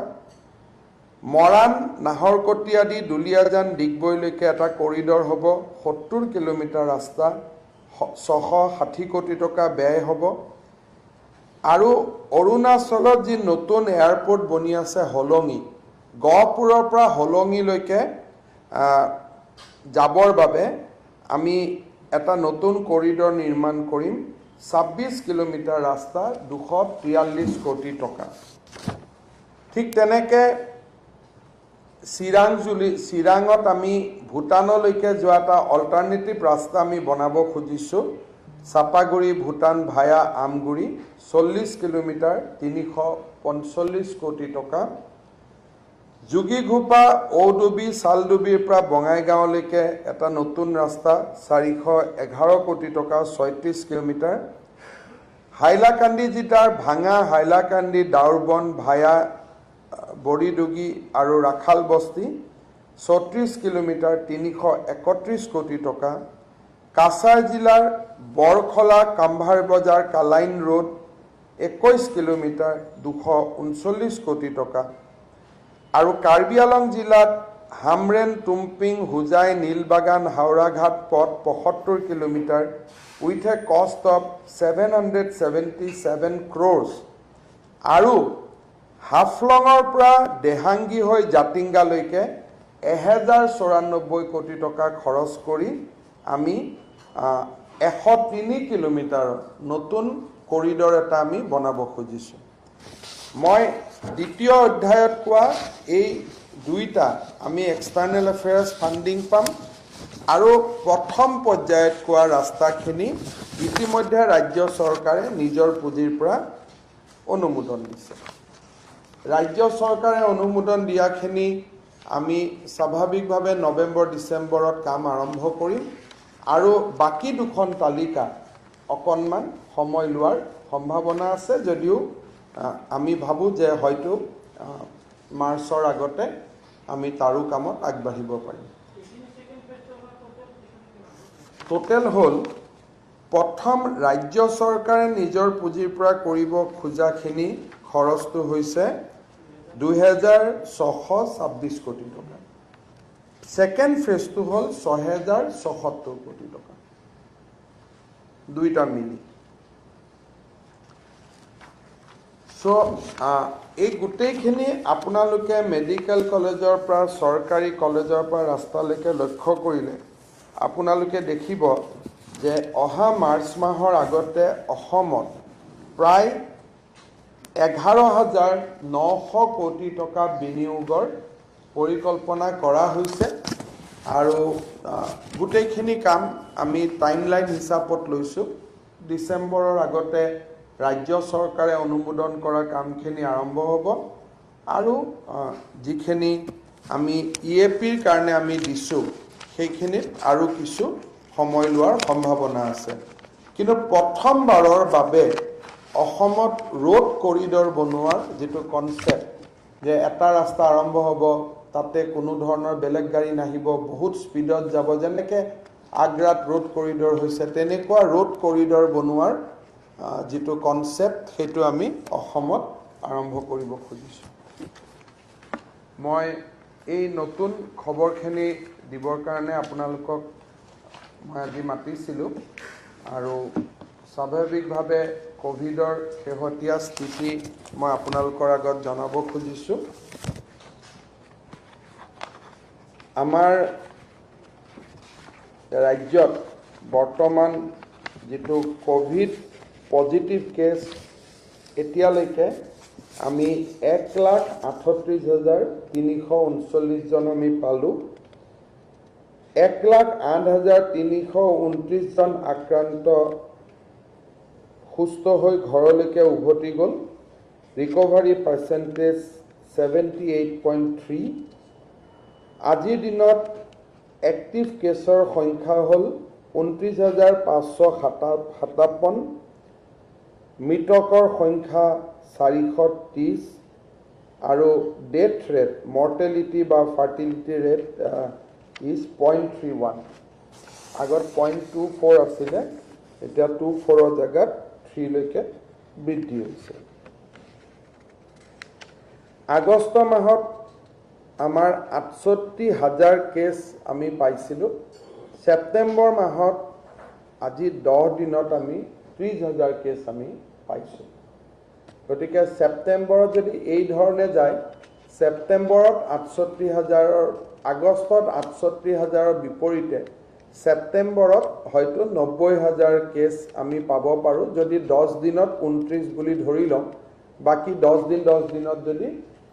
মৰাণ নাহৰকটীয়া দি দুলীয়াজান ডিগবৈলৈকে এটা কৰিডৰ হ'ব 70 কিলোমিটাৰ ৰাস্তা 660 কোটি টকা ব্যয় হ'ব আৰু অৰুণাচলত যি নতুন এয়াৰপোৰ্ট বনি আছে হলঙি গহপুৰৰ পৰা হলঙিলৈকে যাবৰ বাবে আমি এটা নতুন কৰিডৰ নিৰ্মাণ কৰিম 26 কিলোমিটাৰ ৰাস্তা 243 কোটি টকা ঠিক তেনেকৈ চিৰাঙত আমি ভূটানলৈকে যোৱা এটা অল্টাৰনেটিভ ৰাস্তা আমি বনাব খুজিছোঁ চাপাগুৰি ভূটান ভায়া আমগুৰি 40 কিলোমিটাৰ 345 কোটি টকা যোগীঘোপা ঔডুবি চালডুবিৰ পৰা বঙাইগাঁৱলৈকে এটা নতুন ৰাস্তা 411 কোটি টকা 36 কিলোমিটাৰ হাইলাকান্দি জিলাৰ ভাঙা হাইলাকান্দি দাউৰবন ভায়া বৰিডুগি আৰু ৰাখাল বস্তি 34 কিলোমিটাৰ 331 কোটি টকা কাছাৰ জিলাৰ বৰখলা কাম্ভাৰ বজাৰ কালাইন ৰোড 21 কিলোমিটাৰ 239 কোটি টকা আৰু কাৰ্বি আলং জিলাত হামৰেন টুমপিং হুজাই নীলবাগান হাওৰাঘাট পথ 75 kilometre with a cost of 777 crores আৰু হাফলঙৰ পৰা দেহাংগী হৈ জাতিংগালৈকে 1094 কোটি টকা খৰচ কৰি আমি 103 কিলোমিটাৰ নতুন কৰিডৰ এটা আমি বনাব খুজিছোঁ মই দ্বিতীয় অধ্যায়ত কোৱা এই দুইটা আমি এক্সটাৰ্নেল এফেয়াৰ্ছ ফাণ্ডিং পাম আৰু প্ৰথম পৰ্যায়ত কোৱা ৰাস্তাখিনি ইতিমধ্যে ৰাজ্য চৰকাৰে নিজৰ পুঁজিৰ পৰা অনুমোদন দিছে ৰাজ্য চৰকাৰে অনুমোদন দিয়াখিনি আমি স্বাভাৱিকভাৱে নৱেম্বৰ ডিচেম্বৰত কাম আৰম্ভ কৰিম আৰু বাকী দুখন তালিকা অকণমান সময় লোৱাৰ সম্ভাৱনা আছে যদিও আমি ভাবোঁ যে হয়তো মাৰ্চৰ আগতে আমি তাৰো কামত আগবাঢ়িব পাৰিম টোটেল হ'ল প্ৰথম ৰাজ্য চৰকাৰে নিজৰ পুঁজিৰ পৰা কৰিব খোজাখিনি খৰচটো হৈছে 2626 কোটি টকা সেকেন্ড ফেজটো হ'ল 6076 কোটি টকা দুইটা মিলি সো এই গোটেইখিনি আপোনালোকে মেডিকেল কলেজৰ পৰা চৰকাৰী কলেজৰ পৰা ৰাস্তালৈকে লক্ষ্য কৰিলে আপোনালোকে দেখিব যে অহা মাৰ্চ মাহৰ আগতে অসমত প্ৰায় 11,900 কোটি টকা বিনিয়োগৰ পৰিকল্পনা কৰা হৈছে আৰু গোটেইখিনি কাম আমি টাইমলাইন হিচাপত লৈছোঁ ডিচেম্বৰৰ আগতে ৰাজ্য চৰকাৰে অনুমোদন কৰা কামখিনি আৰম্ভ হ'ব আৰু যিখিনি আমি ইএপিৰ কাৰণে আমি দিছোঁ সেইখিনিত আৰু কিছু সময় লোৱাৰ সম্ভাৱনা আছে কিন্তু প্ৰথমবাৰৰ বাবে অসমত ৰোড কৰিডৰ বনোৱাৰ যিটো কনচেপ্ট যে এটা ৰাস্তা আৰম্ভ হ'ব তাতে কোনো ধৰণৰ বেলেগ গাড়ী নাহিব বহুত স্পীডত যাব যেনেকৈ আগ্ৰাত ৰোড কৰিডৰ হৈছে তেনেকুৱা ৰোড কৰিডৰ বনোৱাৰ যিটো কনচেপ্ট সেইটো আমি অসমত আৰম্ভ কৰিব খুজিছোঁ মই এই নতুন খবৰখিনি দিবৰ কাৰণে আপোনালোকক মই আজি মাতিছিলোঁ আৰু স্বাভাৱিকভাৱে কোভিডৰ শেহতীয়া স্থিতি মই আপোনালোকৰ আগত জনাব খুজিছোঁ আমাৰ ৰাজ্যত বৰ্তমান যিটো কোভিড পজিটিভ কেছ এতিয়ালৈকে আমি 1,38,339 জন আমি পালোঁ 1,08,329 জন আক্ৰান্ত সুস্থ হৈ ঘৰলৈকে উভতি গ'ল ৰিকভাৰী পাৰ্চেণ্টেজ 78.3 আজিৰ দিনত এক্টিভ কেছৰ সংখ্যা হ'ল 29,557 মৃতকৰ সংখ্যা 430 আৰু ডেথ ৰেট মৰ্টেলিটি বা ফাৰ্টিলিটি ৰেট ইজ 0.31 আগত 0.24 আছিলে এতিয়া 24ৰ জেগাত 3 লৈকে বৃদ্ধি হৈছে আগষ্ট মাহত আমাৰ 68,000 কেছ আমি পাইছিলোঁ ছেপ্টেম্বৰ মাহত আজি 10 দিনত আমি 30,000 কেছ আমি পাইছোঁ গতিকে ছেপ্টেম্বৰত যদি এই ধৰণে যায় ছেপ্টেম্বৰত 68,000 আগষ্টত 68,000ৰ বিপৰীতে ছেপ্টেম্বৰত হয়তো 90,000 কেছ আমি পাব পাৰোঁ যদি 10 দিনত 29 বুলি ধৰি লওঁ বাকী 10 দিনত যদি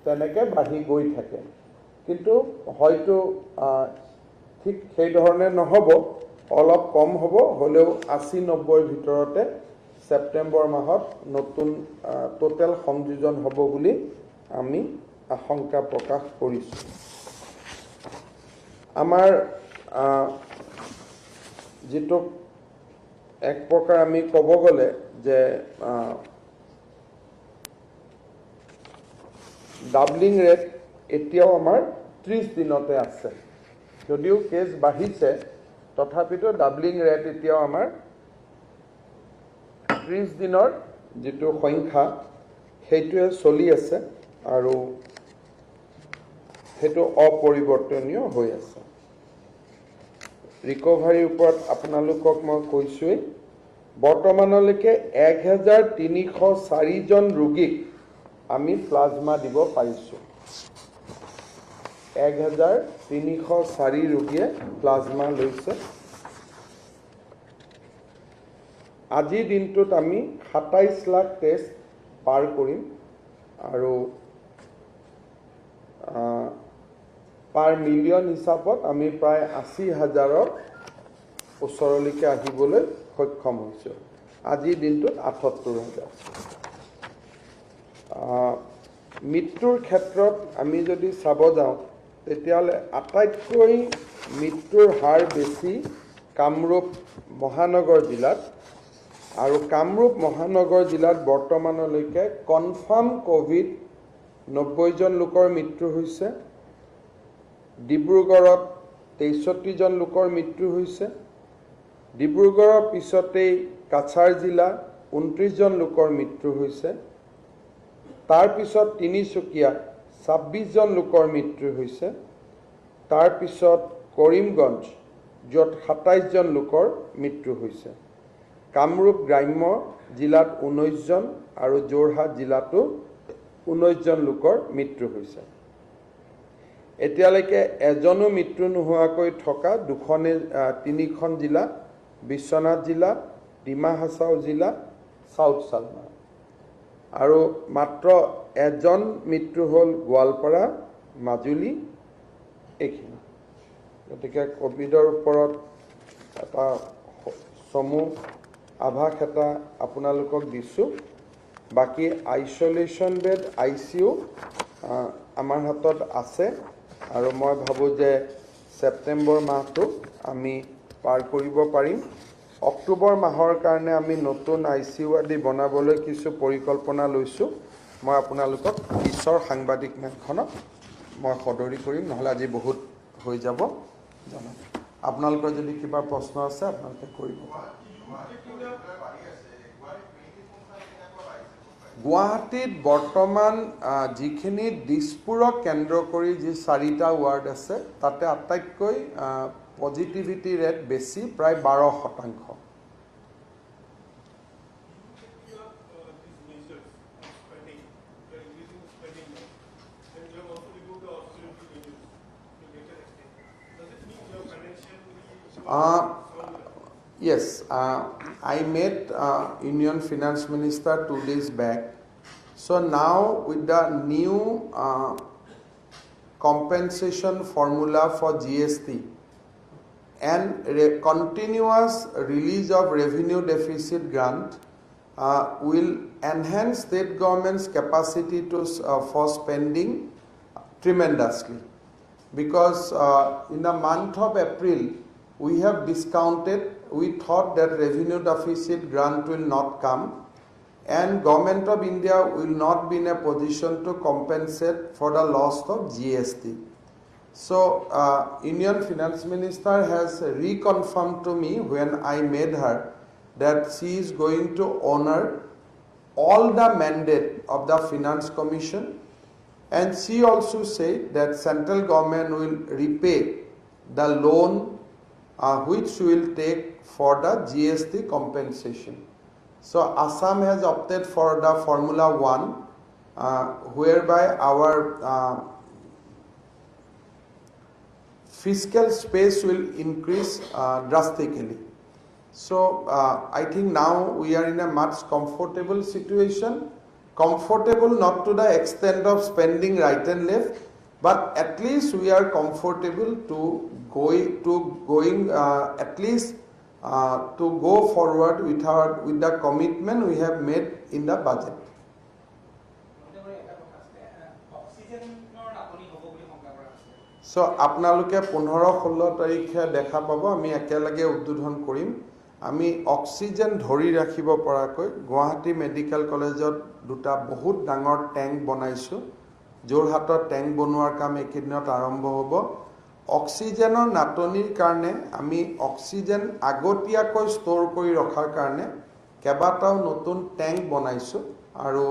তেনেকৈ বাঢ়ি গৈ থাকে কিন্তু হয়তো ঠিক সেই ধৰণে নহ'ব অলপ কম হ'ব হ'লেও 80-90ৰ ভিতৰতে ছেপ্টেম্বৰ মাহত নতুন টোটেল সংযোজন হ'ব বুলি আমি আশংকা প্ৰকাশ কৰিছোঁ আমাৰ যিটো এক প্ৰকাৰ আমি ক'ব গ'লে যে ডাবলিং ৰেট এতিয়াও আমাৰ 30 দিনতে আছে যদিও কেছ বাঢ়িছে তথাপিতো ডাবলিং ৰেট এতিয়াও আমাৰ 30 দিনৰ যিটো সংখ্যা সেইটোৱে চলি আছে আৰু সেইটো অপৰিৱৰ্তনীয় হৈ আছে ৰিকভাৰীৰ ওপৰত আপোনালোকক মই কৈছোঁৱেই বৰ্তমানলৈকে 1,304 জন ৰোগীক আমি প্লাজমা দিব পাৰিছোঁ 1,304 ৰোগীয়ে প্লাজমা লৈছে আজিৰ দিনটোত আমি 27 লাখ টেষ্ট পাৰ কৰিম আৰু পাৰ মিলিয়ন হিচাপত আমি প্ৰায় 80,000ৰ ওচৰলৈকে আহিবলৈ সক্ষম হৈছোঁ আজিৰ দিনটোত 78,000 মৃত্যুৰ ক্ষেত্ৰত আমি যদি চাব যাওঁ তেতিয়াহ'লে আটাইতকৈ মৃত্যুৰ হাৰ বেছি কামৰূপ মহানগৰ জিলাত আৰু কামৰূপ মহানগৰ জিলাত বৰ্তমানলৈকে কনফাৰ্ম কোভিড 90 জন লোকৰ মৃত্যু হৈছে ডিব্ৰুগড়ত 63 জন লোকৰ মৃত্যু হৈছে ডিব্ৰুগড়ৰ পিছতেই কাছাৰ জিলা 29 জন লোকৰ মৃত্যু হৈছে তাৰ পিছত তিনিচুকীয়া 26 জন লোকৰ মৃত্যু হৈছে তাৰ পিছত কৰিমগঞ্জ য'ত 27 জন লোকৰ মৃত্যু হৈছে কামৰূপ গ্ৰাম্য জিলাত 19 জন আৰু যোৰহাট জিলাতো 19 জন লোকৰ মৃত্যু হৈছে এতিয়ালৈকে এজনো মৃত্যু নোহোৱাকৈ থকা তিনিখন জিলা বিশ্বনাথ জিলা ডিমা হাছাও জিলা সাউথ চালমা আৰু মাত্ৰ এজন মৃত্যু হ'ল গোৱালপাৰা মাজুলী এইখিনি গতিকে কোভিডৰ ওপৰত এটা চমু আভাস এটা আপোনালোকক দিছোঁ বাকি আইসোলেশন বেড ICU আমাৰ হাতত আছে আৰু মই ভাবোঁ যে ছেপ্টেম্বৰ মাহটো আমি পাৰ কৰিব পাৰিম অক্টোবৰ মাহৰ কাৰণে আমি নতুন ICU আদি বনাবলৈ কিছু পৰিকল্পনা লৈছোঁ মই আপোনালোকক পিছৰ সাংবাদিক মেলখনত মই সদৰি কৰিম নহলে আজি বহুত হৈ যাব জনাম আপোনালোকৰ যদি কিবা প্ৰশ্ন আছে আপোনালোকে কৰিব গুৱাহাটীত বৰ্তমান যিখিনি দিছপুৰক কেন্দ্ৰ কৰি যি 4টা ৱাৰ্ড আছে তাতে আটাইতকৈ পজিটিভিটি ৰেট বেছি প্ৰায় 12%। Yes, I met Union Finance Minister 2 days back. So now with the new compensation formula for GST and continuous release of revenue deficit grant will enhance state government's capacity to for spending tremendously. Because in the month of April, we have discounted, we thought that revenue deficit grant will not come and Government of India will not be in a position to compensate for the loss of GST. So Union Finance Minister has reconfirmed to me when I met her that she is going to honor all the mandate of the Finance Commission and she also said that central government will repay the loan which will take for the GST compensation. So Assam has opted for the Formula 1 whereby our fiscal space will increase drastically. So I think now we are in a much comfortable situation, comfortable not to the extent of spending right and left, but at least we are comfortable to going at least to go forward with the commitment we have made in the budget. So আপোনালোকে 15-16 তাৰিখে দেখা পাব আমি একেলগে উদ্বোধন কৰিম আমি oxygen ধৰি ৰাখিব পৰাকৈ গুৱাহাটী মেডিকেল কলেজত দুটা বহুত ডাঙৰ ট্যাঙ্ক বনাইছো যোৰহাটত ট্যাঙ্ক বনোৱাৰ কাম একেদিনত আৰম্ভ হ'ব অক্সিজেনৰ নাটনিৰ কাৰণে আমি অক্সিজেন আগতীয়াকৈ ষ্ট'ৰ কৰি ৰখাৰ কাৰণে কেবাটাও নতুন ট্যাঙ্ক বনাইছো আৰু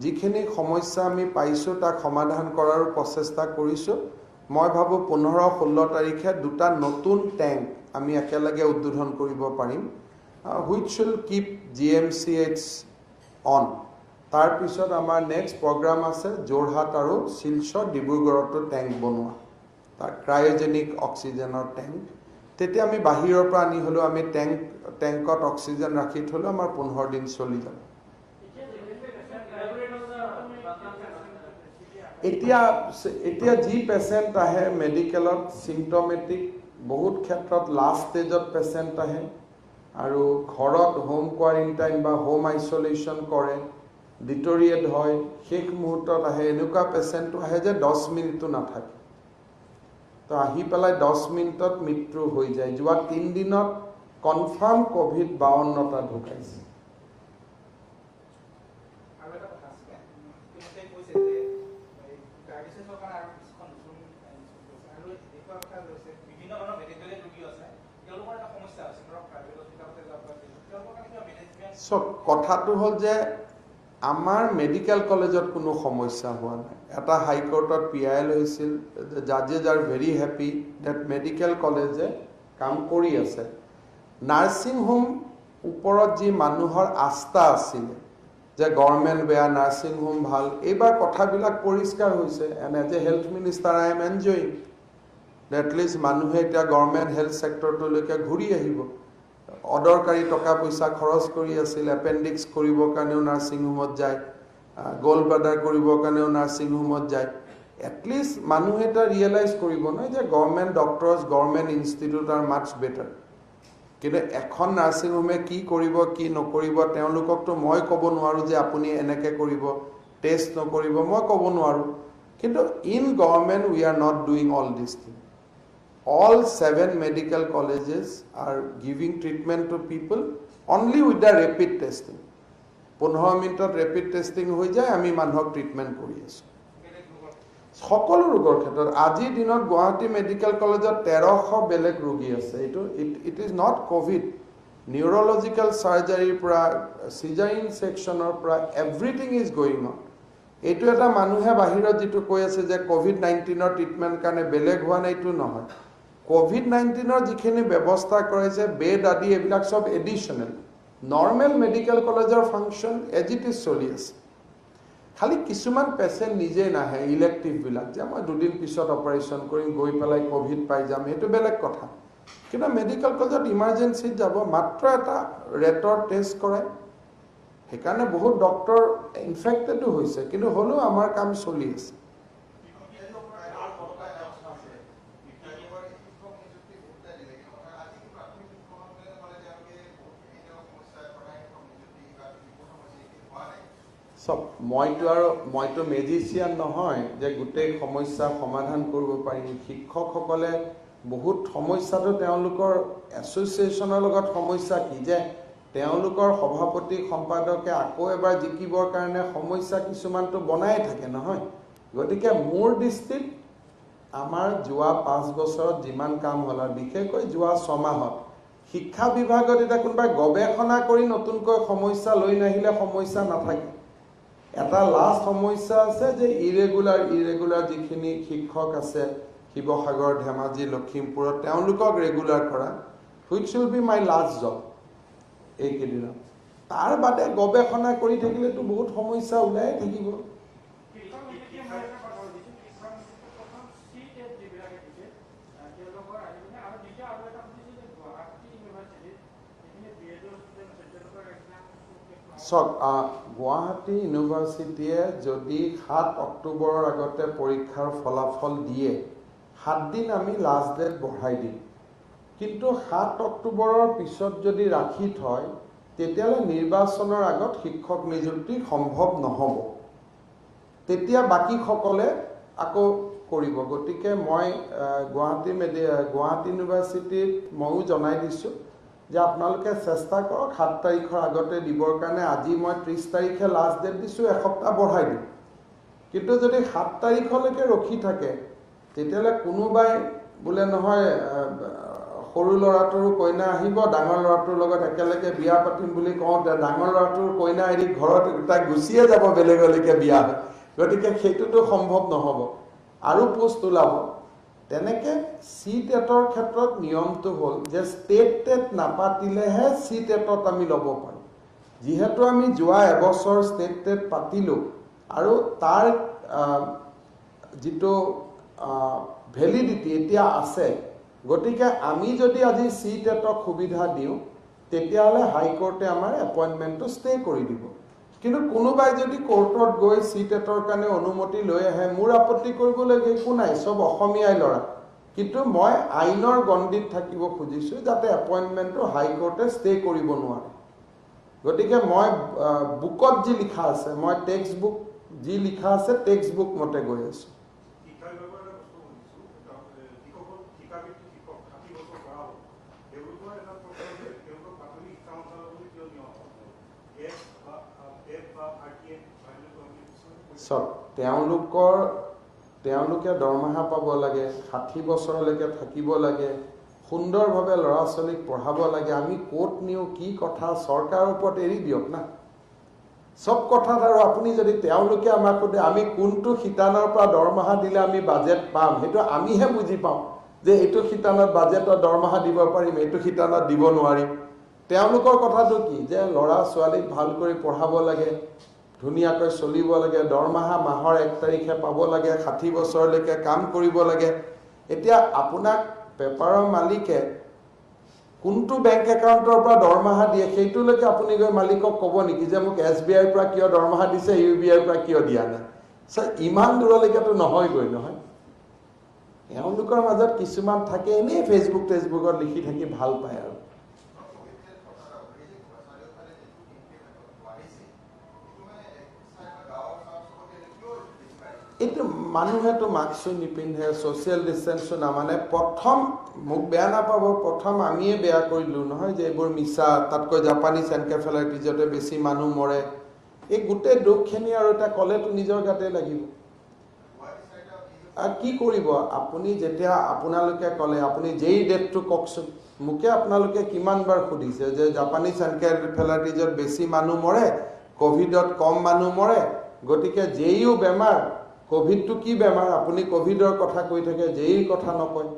যিখিনি সমস্যা আমি পাইছো তাক সমাধান কৰাৰ প্ৰচেষ্টা কৰিছো মই ভাবো 15-16 তাৰিখে দুটা নতুন ট্যাঙ্ক আমি একেলগে উদ্বোধন কৰিব পাৰিম which will keep GMCH on তাৰ পিছত আমাৰ নেক্সট প্ৰগ্ৰাম আছে যোৰহাট আৰু শিলচৰ ডিব্ৰুগড়তো ট্যাঙ্ক বনোৱা তাৰ ক্ৰায়োজেনিক অক্সিজেনৰ ট্যাঙ্ক তেতিয়া আমি বাহিৰৰ পৰা আনি হলো আমি ট্যাঙ্কত অক্সিজেন ৰাখি থলো আমাৰ 15 দিন চলি যাব এতিয়া যি পেশেন্ট আহে মেডিকেলত সিম্পটমেটিক বহুত ক্ষেত্ৰত লাষ্ট ষ্টেজত পেশেন্ট আহে আৰু ঘৰত হোম কোৱাৰেন্টাইন বা হোম আইসোলেশন কৰে ডিটোৰিয়েট হয় শেষ মুহূৰ্তত আহে এনেকুৱা পেশেন্ট আহে যে 10 মিনিটও নাথাকে তো আহি পেলাই 10 মিনিটত মৃত্যু হৈ যায় যোৱা 3 দিনত কনফাৰ্ম কোভিড 52টা ঢুকাইছে সো কথাটো হল যে আমাৰ মেডিকেল কলেজত কোনো সমস্যা হোৱা নাই এটা হাই কোৰ্টত পিআইএল হৈছিল জাজেস are very happy that medical কলেজে কাম কৰি আছে নাৰ্সিং হোম ওপৰত যি মানুহৰ আস্থা আছিল যে গভৰ্নমেন্ট বেয়া নাৰ্সিং হোম ভাল এইবাৰ কথাবিলাক পৰিষ্কাৰ হৈছে and as a health minister I am enjoying at least মানুহে এতিয়া গভৰ্নমেন্ট হেলথ সেক্টৰটোলৈকে ঘূৰি আহিব অদৰকাৰী টকা পইচা খৰচ কৰি আছিল এপেন্ডিক্স কৰিবৰ কাৰণেও নাৰ্সিং হোমত যায় গোল ব্লাডাৰ কৰিবৰ কাৰণেও নাৰ্সিং হোমত যায় এট লিষ্ট মানুহে এটা ৰিয়েলাইজ কৰিব নহয় যে government doctors government institute are much better কিন্তু এখন নাৰ্সিং হোমে কি কৰিব কি নকৰিব তেওঁলোককতো মই ক'ব নোৱাৰো যে আপুনি এনেকে কৰিব টেষ্ট নকৰিব মই ক'ব নোৱাৰো কিন্তু in government we are not doing all this thing all 7 medical colleges are giving treatment to people only with the rapid testing. 15 মিনিটত ৰেপিড টেষ্টিং হৈ যায়, আমি মানুহক ট্ৰিটমেণ্ট কৰি আছোঁ সকলো ৰোগৰ ক্ষেত্ৰত। আজিৰ দিনত গুৱাহাটী মেডিকেল কলেজত 1300 বেলেগ ৰোগী আছে। এইটো it is not COVID, neurological চাৰ্জাৰীৰ পৰা চিজাৰিন ছেকশ্যনৰ পৰা এভৰিথিং ইজ গোয়িং অন। এইটো এটা মানুহে বাহিৰত যিটো কৈ আছে যে COVID-19ৰ ট্ৰিটমেণ্ট কাৰণে বেলেগ হোৱা নাই, এইটো নহয়। COVID-19ৰ যিখিনি ব্যৱস্থা কৰাইছে বেড আদি এইবিলাক সব এডিশ্যনেল। নৰ্মেল মেডিকেল কলেজৰ ফাংচন এজ ইট ইজ চলি আছে। খালি কিছুমান পেচেণ্ট নিজে নাহে, ইলেক্টিভবিলাক যে মই 2 দিন পিছত অপাৰেশ্যন কৰিম, গৈ পেলাই ক'ভিড পাই যাম, সেইটো বেলেগ কথা। কিন্তু মেডিকেল কলেজত ইমাৰ্জেঞ্চিত যাব, মাত্ৰ এটা ৰেটৰ টেষ্ট কৰায়, সেইকাৰণে বহুত ডক্টৰ ইনফেক্টেডো হৈছে, কিন্তু হ'লেও আমাৰ কাম চলি আছে। চব মইতো মেজিচিয়ান নহয় যে গোটেই সমস্যা সমাধান কৰিব পাৰিম। শিক্ষকসকলে বহুত সমস্যাটো তেওঁলোকৰ এছ'চিয়েশ্যনৰ লগত সমস্যা কি যে তেওঁলোকৰ সভাপতি সম্পাদকে আকৌ এবাৰ জিকিবৰ কাৰণে সমস্যা কিছুমানটো বনাই থাকে নহয়। গতিকে মোৰ দৃষ্টিত আমাৰ যোৱা 5 বছৰত যিমান কাম হ'ল, আৰু বিশেষকৈ যোৱা 6 মাহত শিক্ষা বিভাগত এটা কোনোবাই গৱেষণা কৰি নতুনকৈ সমস্যা লৈ নাহিলে সমস্যা নাথাকে। এটা লাষ্ট সমস্যা আছে যে ইৰেগুলাৰ যিখিনি শিক্ষক আছে শিৱসাগৰ, ধেমাজি, লখিমপুৰত, তেওঁলোকক ৰেগুলাৰ কৰা, which will be my last job এইকেইদিনত। তাৰ বাদে গৱেষণা কৰি থাকিলেতো বহুত সমস্যা ওলাই থাকিব। চাওক, গুৱাহাটী ইউনিভাৰ্চিটিয়ে যদি 7 অক্টোবৰৰ আগতে পৰীক্ষাৰ ফলাফল দিয়ে, 7 দিন আমি লাষ্ট ডেট বঢ়াই দিম। কিন্তু 7 অক্টোবৰৰ পিছত যদি ৰাখি থয়, তেতিয়াহ'লে নিৰ্বাচনৰ আগত শিক্ষক নিযুক্তি সম্ভৱ নহ'ব। তেতিয়া বাকীসকলে আকৌ কৰিব। গতিকে মই গুৱাহাটী ইউনিভাৰ্চিটিত ময়ো জনাই দিছোঁ যে আপোনালোকে চেষ্টা কৰক 7 তাৰিখৰ আগতে দিবৰ কাৰণে। আজি মই 30 তাৰিখে লাষ্ট ডেট দিছোঁ, এসপ্তাহ বঢ়াই দিম। কিন্তু যদি 7 তাৰিখলৈকে ৰখি থাকে, তেতিয়াহ'লে কোনোবাই বোলে নহয় সৰু ল'ৰাটোৰো কইনা আহিব, ডাঙৰ ল'ৰাটোৰ লগত একেলগে বিয়া পাতিম বুলি কওঁতে ডাঙৰ ল'ৰাটোৰ কইনা এৰি ঘৰত তাই গুচিয়ে যাব বেলেগলৈকে বিয়া হয়। গতিকে সেইটোতো সম্ভৱ নহ'ব, আৰু পোষ্ট ওলাব। তেনেকৈ CTETৰ ক্ষেত্ৰত নিয়মটো হ'ল যে ষ্টেট টেট নাপাতিলেহে CTETত আমি ল'ব পাৰোঁ। যিহেতু আমি যোৱা এবছৰ ষ্টেট টেট পাতিলোঁ, আৰু তাৰ যিটো ভেলিডিটি এতিয়া আছে, গতিকে আমি যদি আজি CTETক সুবিধা দিওঁ, তেতিয়াহ'লে হাইকোৰ্টে আমাৰ এপইণ্টমেণ্টটো ষ্টে কৰি দিব। কিন্তু কোনোবাই যদি কোৰ্টত গৈ CTETৰ কাৰণে অনুমতি লৈ আহে, মোৰ আপত্তি কৰিবলগীয়া একো নাই, চব অসমীয়াই ল'ৰা। কিন্তু মই আইনৰ গণ্ডিত থাকিব খুজিছোঁ যাতে এপইণ্টমেণ্টটো হাইকোৰ্টে ষ্টে কৰিব নোৱাৰে। গতিকে মই বুকত যি লিখা আছে, মই টেক্সট বুক যি লিখা আছে টেক্সট বুক মতে গৈ আছোঁ। চব তেওঁলোকে দৰমহা পাব লাগে, 60 বছৰলৈকে থাকিব লাগে, সুন্দৰভাৱে ল'ৰা ছোৱালীক পঢ়াব লাগে। আমি ক'ত নিওঁ, কি কথা, চৰকাৰৰ ওপৰত এৰি দিয়ক না চব কথাত। আৰু আপুনি যদি তেওঁলোকে আমাক সোধে আমি কোনটো শিতানৰ পৰা দৰমহা দিলে আমি বাজেট পাম, সেইটো আমিহে বুজি পাওঁ যে এইটো শিতানত বাজেটৰ দৰমহা দিব পাৰিম, এইটো শিতানত দিব নোৱাৰিম। তেওঁলোকৰ কথাটো কি যে ল'ৰা ছোৱালীক ভাল কৰি পঢ়াব লাগে, ধুনীয়াকৈ চলিব লাগে, দৰমহা মাহৰ 1 তাৰিখে পাব লাগে, 60 বছৰলৈকে কাম কৰিব লাগে। এতিয়া আপোনাক পেপাৰৰ মালিকে কোনটো বেংক একাউণ্টৰ পৰা দৰমহা দিয়ে সেইটোলৈকে আপুনি গৈ মালিকক ক'ব নেকি যে মোক SBIৰ পৰা কিয় দৰমহা দিছে, UBIৰ পৰা কিয় দিয়া নাই? ইমান দূৰলৈকেতো নহয়গৈ নহয়। এওঁলোকৰ মাজত কিছুমান থাকে এনেই ফেচবুকত লিখি থাকি ভাল পায়। আৰু এইটো মানুহেতো মাস্কো নিপিন্ধে, ছ'চিয়েল ডিষ্টেঞ্চো নামানে। প্ৰথম মোক বেয়া নাপাব, প্ৰথম আমিয়ে বেয়া কৰিলোঁ নহয় যে এইবোৰ মিছা, তাতকৈ জাপানীজ এনকেফেলাইটিছতে বেছি মানুহ মৰে। এই গোটেই দুখখিনি আৰু এটা ক'লেতো নিজৰ গাতে লাগিব। আৰু কি কৰিব আপুনি? যেতিয়া আপোনালোকে ক'লে, আপুনি যেই ডেটটো কওকচোন। মোকে আপোনালোকে কিমানবাৰ সুধিছে যে জাপানীজ এনকেফেলাইটিছত বেছি মানুহ মৰে, ক'ভিডত কম মানুহ মৰে, গতিকে যেইও বেমাৰ, ক'ভিডটো কি বেমাৰ? আপুনি ক'ভিডৰ কথা কৈ থাকে, যেই কথা নকয়।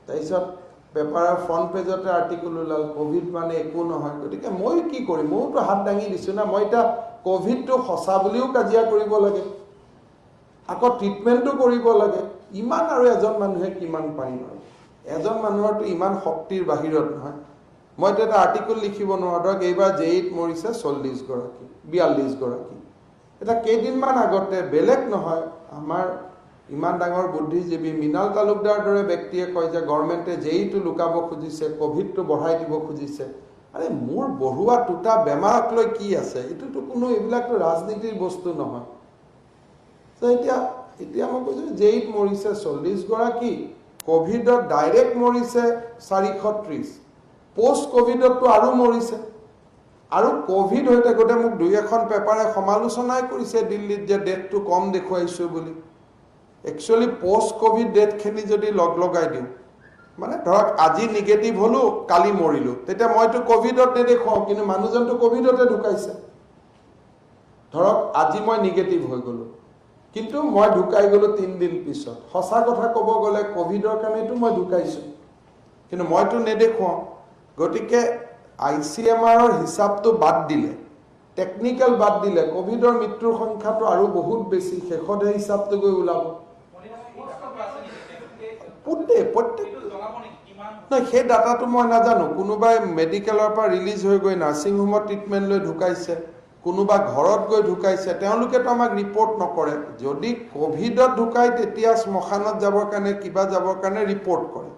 তাৰপিছত পেপাৰৰ ফ্ৰণ্ট পেজতে আৰ্টিকল ওলাল, ক'ভিড মানে একো নহয়। গতিকে মই কি কৰিম? ময়োতো হাত দাঙি দিছোঁ না। মই এতিয়া ক'ভিডটো সঁচা বুলিও কাজিয়া কৰিব লাগে, আকৌ ট্ৰিটমেণ্টো কৰিব লাগে। ইমান আৰু এজন মানুহে কিমান পাৰিম আৰু? এজন মানুহৰতো ইমান শক্তিৰ বাহিৰত নহয়। মইতো এটা আৰ্টিকল লিখিব নোৱাৰোঁ। ধৰক এইবাৰ জেইত মৰিছে 40 গৰাকী, 42 গৰাকী। এটা কেইদিনমান আগতে বেলেগ নহয়, আমাৰ ইমান ডাঙৰ বুদ্ধিজীৱী মৃণাল তালুকদাৰ দৰে ব্যক্তিয়ে কয় যে গভৰ্ণমেণ্টে জেইটো লুকাব খুজিছে, ক'ভিডটো বঢ়াই দিব খুজিছে। আৰে মোৰ বঢ়োৱা দুটা বেমাৰক লৈ কি আছে? এইটোতো কোনো, এইবিলাকতো ৰাজনীতিৰ বস্তু নহয়। তো এতিয়া মই কৈছোঁ জেইত মৰিছে 40 গৰাকী, ক'ভিডত ডাইৰেক্ট মৰিছে 430, পষ্ট ক'ভিডততো আৰু মৰিছে। আৰু ক'ভিড হৈ থাকোঁতে মোক 2-এখন পেপাৰে সমালোচনাই কৰিছে দিল্লীত যে ডেটটো কম দেখুৱাইছোঁ বুলি। একচুৱেলি পষ্ট ক'ভিড ডেটখিনি যদি লগাই দিওঁ, মানে ধৰক আজি নিগেটিভ হ'লোঁ, কালি মৰিলোঁ, তেতিয়া মইতো ক'ভিডত নেদেখুৱাওঁ, কিন্তু মানুহজনটো ক'ভিডতে ঢুকাইছে। ধৰক আজি মই নিগেটিভ হৈ গ'লোঁ, কিন্তু মই ঢুকাই গ'লোঁ 3 দিন পিছত। সঁচা কথা ক'ব গ'লে ক'ভিডৰ কাৰণেতো মই ঢুকাইছোঁ, কিন্তু মইতো নেদেখুৱাওঁ। গতিকে ICMRৰ হিচাপটো বাদ দিলে, টেকনিকেল বাদ দিলে, ক'ভিডৰ মৃত্যুৰ সংখ্যাটো আৰু বহুত বেছি। শেষতহে হিচাপটো গৈ ওলাব। প্ৰত্যেক নহয়, সেই ডাটাটো মই নাজানো। কোনোবাই মেডিকেলৰ পৰা ৰিলিজ হৈ গৈ নাৰ্ছিং হোমত ট্ৰিটমেণ্ট লৈ ঢুকাইছে, কোনোবা ঘৰত গৈ ঢুকাইছে, তেওঁলোকেতো আমাক ৰিপৰ্ট নকৰে। যদি ক'ভিডত ঢুকায় তেতিয়া শ্মশানত যাবৰ কাৰণে, কিবা যাবৰ কাৰণে ৰিপৰ্ট কৰে।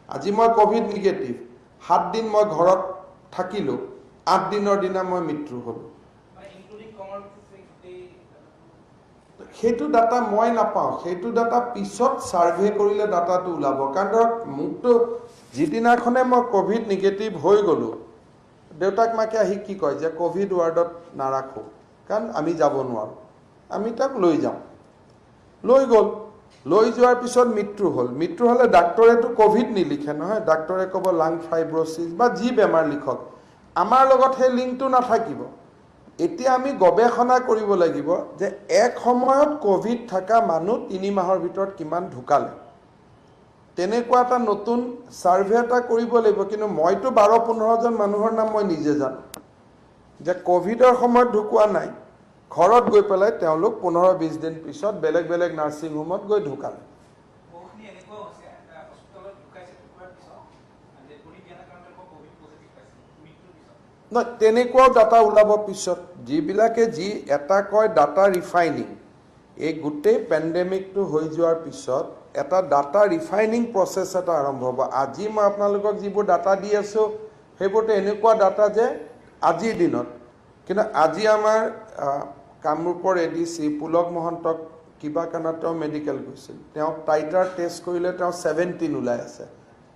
আজি মই ক'ভিড নিগেটিভ, 7 দিন মই ঘৰত থাকিলোঁ, 8 দিনৰ দিনা মই মৃত্যু হ'লোঁ। সেইটো ডাটা মই নাপাওঁ, সেইটো ডাটা পিছত ছাৰ্ভে কৰিলে ডাটাটো ওলাব। কাৰণ ধৰক মোকতো যিদিনাখনে মই ক'ভিড নিগেটিভ হৈ গ'লোঁ, দেউতাক মাকে আহি কি কয় যে ক'ভিড ৱাৰ্ডত নাৰাখোঁ, কাৰণ আমি যাব নোৱাৰোঁ। আমি তাক লৈ যাওঁ, লৈ গ'ল। লৈ যোৱাৰ পিছত মৃত্যু হ'ল। মৃত্যু হ'লে ডাক্তৰেতো ক'ভিড নিলিখে নহয়, ডাক্তৰে ক'ব লাং ফাইব্ৰচিছ বা যি বেমাৰ লিখক। আমাৰ লগত সেই লিংকটো নাথাকিব। এতিয়া আমি গৱেষণা কৰিব লাগিব যে এক সময়ত ক'ভিড থকা মানুহ 3 মাহৰ ভিতৰত কিমান ঢুকালে। তেনেকুৱা এটা নতুন ছাৰ্ভে এটা কৰিব লাগিব। কিন্তু মইতো 12-15 জন মানুহৰ নাম মই নিজে জানো যে ক'ভিডৰ সময়ত ঢুকুৱা নাই, ঘৰত গৈ পেলাই তেওঁলোক 15-20 দিন পিছত বেলেগ বেলেগ নাৰ্ছিং হোমত গৈ ঢুকালে। নহয়, তেনেকুৱাও ডাটা ওলাব পিছত। যিবিলাকে যি এটা কয় ডাটা ৰিফাইনিং, এই গোটেই পেণ্ডেমিকটো হৈ যোৱাৰ পিছত এটা ডাটা ৰিফাইনিং প্ৰচেছ এটা আৰম্ভ হ'ব। আজি মই আপোনালোকক যিবোৰ ডাটা দি আছোঁ, সেইবোৰতো এনেকুৱা ডাটা যে আজিৰ দিনত। কিন্তু আজি আমাৰ কামৰূপৰ ADC পুলক মহন্তক কিবা কাৰণত তেওঁ মেডিকেল গৈছিল, তেওঁক টাইটাৰ টেষ্ট কৰিলে তেওঁ 17 ওলাই আছে।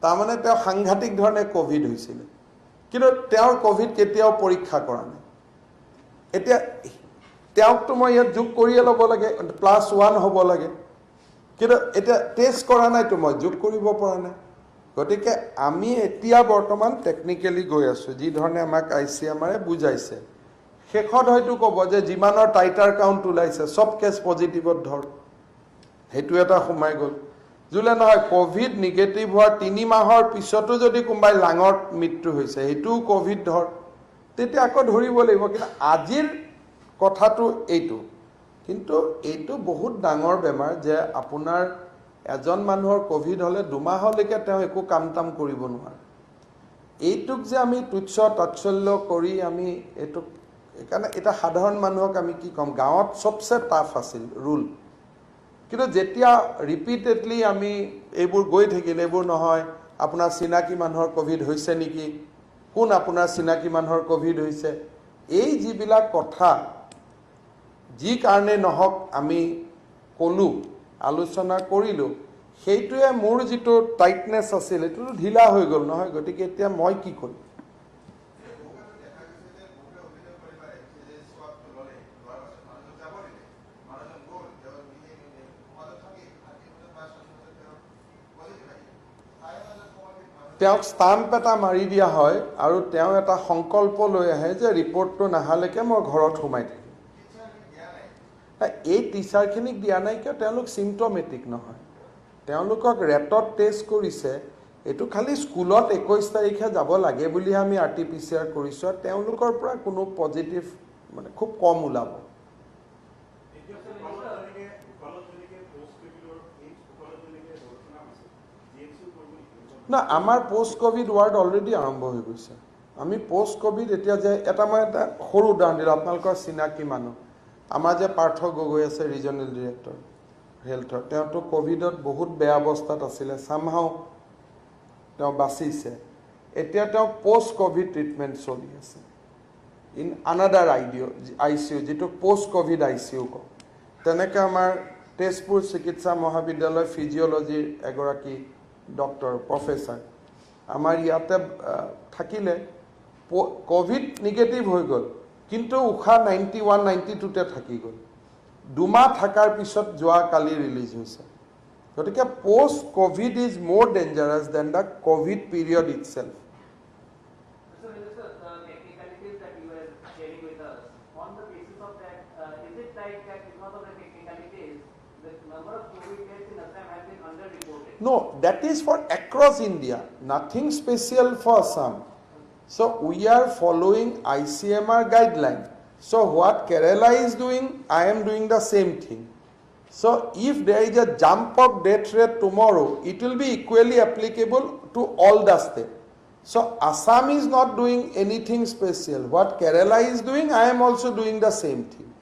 তাৰমানে তেওঁ সাংঘাতিক ধৰণে ক'ভিড হৈছিলে, কিন্তু তেওঁৰ ক'ভিড কেতিয়াও পৰীক্ষা কৰা নাই। এতিয়া তেওঁকতো মই ইয়াত যোগ কৰিয়ে ল'ব লাগে, +1 হ'ব লাগে, কিন্তু এতিয়া টেষ্ট কৰা নাইতো, মই যোগ কৰিব পৰা নাই। গতিকে আমি এতিয়া বৰ্তমান টেকনিকেলি গৈ আছোঁ, যি ধৰণে আমাক ICMRে বুজাইছে। শেষত হয়তো ক'ব যে যিমানৰ টাইটাৰ কাউণ্ট ওলাইছে চব কেছ পজিটিভত ধৰ, সেইটো এটা সোমাই গ'ল। যোলে নহয়, ক'ভিড নিগেটিভ হোৱাৰ 3 মাহৰ পিছতো যদি কোনোবাই লাঙত মৃত্যু হৈছে, সেইটোও ক'ভিড ধৰ, তেতিয়া আকৌ ধৰিব লাগিব। কিন্তু আজিৰ কথাটো এইটো, কিন্তু এইটো বহুত ডাঙৰ বেমাৰ যে আপোনাৰ এজন মানুহৰ ক'ভিড হ'লে 2 মাহলৈকে তেওঁ একো কাম কৰিব নোৱাৰে। এইটোক যে আমি তুচ্ছ তাচ্ছল্য কৰি আমি এইটোক, সেইকাৰণে এটা সাধাৰণ মানুহক আমি কি ক'ম, গাঁৱত চবচে টাফ আছিল ৰুল। কিন্তু যেতিয়া ৰিপিটেডলি আমি এইবোৰ গৈ থাকিলে, এইবোৰ নহয় আপোনাৰ চিনাকি মানুহৰ ক'ভিড হৈছে নেকি, কোন আপোনাৰ চিনাকি মানুহৰ ক'ভিড হৈছে, এই যিবিলাক কথা যি কাৰণে নহওক আমি ক'লো আলোচনা কৰিলোঁ সেইটোৱে মোৰ যিটো টাইটনেছ আছিল এইটোতো ঢিলা হৈ গ'ল নহয় গতিকে এতিয়া মই কি কৰিম তেওঁক ষ্টাম্প এটা মাৰি দিয়া হয় আৰু তেওঁ এটা সংকল্প লৈ আহে যে ৰিপৰ্টটো নাহালৈকে মই ঘৰত সোমাই থাকিম এই টিচাৰখিনিক দিয়া নাই কিয় তেওঁলোক চিম্পটমেটিক নহয় তেওঁলোকক ৰেটত টেষ্ট কৰিছে এইটো খালি স্কুলত 21 তাৰিখে যাব লাগে বুলিহে আমি RT-PCR কৰিছোঁ আৰু তেওঁলোকৰ পৰা কোনো পজিটিভ মানে খুব কম ওলাব না আমাৰ পোষ্ট কোভিড ৱাৰ্ড অলৰেডি আৰম্ভ হৈ গৈছে আমি পোষ্ট কোভিড এতিয়া যে এটা মই এটা সৰু উদাহৰণ দিলোঁ আপোনালোকৰ চিনাকি মানুহ আমাৰ যে পাৰ্থ গগৈ আছে ৰিজনেল ডিৰেক্টৰ হেল্থৰ তেওঁতো কোভিডত বহুত বেয়া অৱস্থাত আছিলে সামহাও তেওঁ বাচিছে এতিয়া তেওঁ পোষ্ট কোভিড ট্ৰিটমেণ্ট চলি আছে ইন আনাডাৰ ICU যিটো পোষ্ট কোভিড ICU কওঁ তেনেকৈ আমাৰ তেজপুৰ চিকিৎসা মহাবিদ্যালয় ফিজিঅ'লজিৰ এগৰাকী ডক্টৰ প্ৰফেচাৰ আমাৰ ইয়াতে থাকিলে কোভিড নিগেটিভ হৈ গ'ল কিন্তু উশাহ 91 92তে থাকি গ'ল দুমাহ থকাৰ পিছত যোৱাকালি ৰিলিজ হৈছে গতিকে post COVID is more dangerous than the COVID period itself No, that is for across India, nothing special for Assam. So we are following ICMR guideline. So what Kerala is doing, I am doing the same thing. So if there is a jump of death rate tomorrow, it will be equally applicable to all the states. So Assam is not doing anything special. What Kerala is doing, I am also doing the same thing.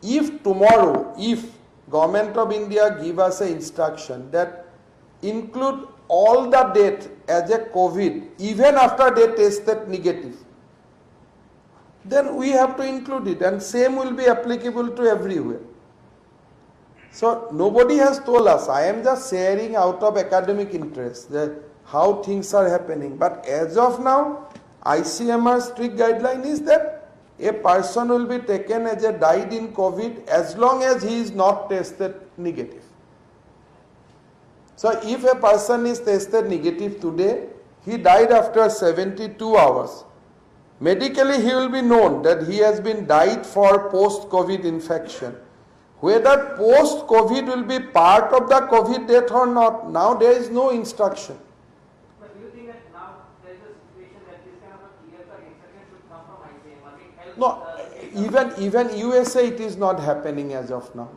If tomorrow, if Government of India give us an instruction that include all the death as a COVID, even after they tested negative, then we have to include it and same will be applicable to everywhere. So nobody has told us, I am just sharing out of academic interest that how things are happening. But as of now, ICMR strict guideline is that a person will be taken as a died in COVID as long as he is not tested negative. So if a person is tested negative today, he died after 72 hours. Medically, he will be known that he has been died for post-COVID infection. Whether post-COVID will be part of the COVID death or not, now there is no instruction. But do you think that now there is a situation that this kind of a clear-cut instruction should come from ICMR? No, even USA it is not happening as of now.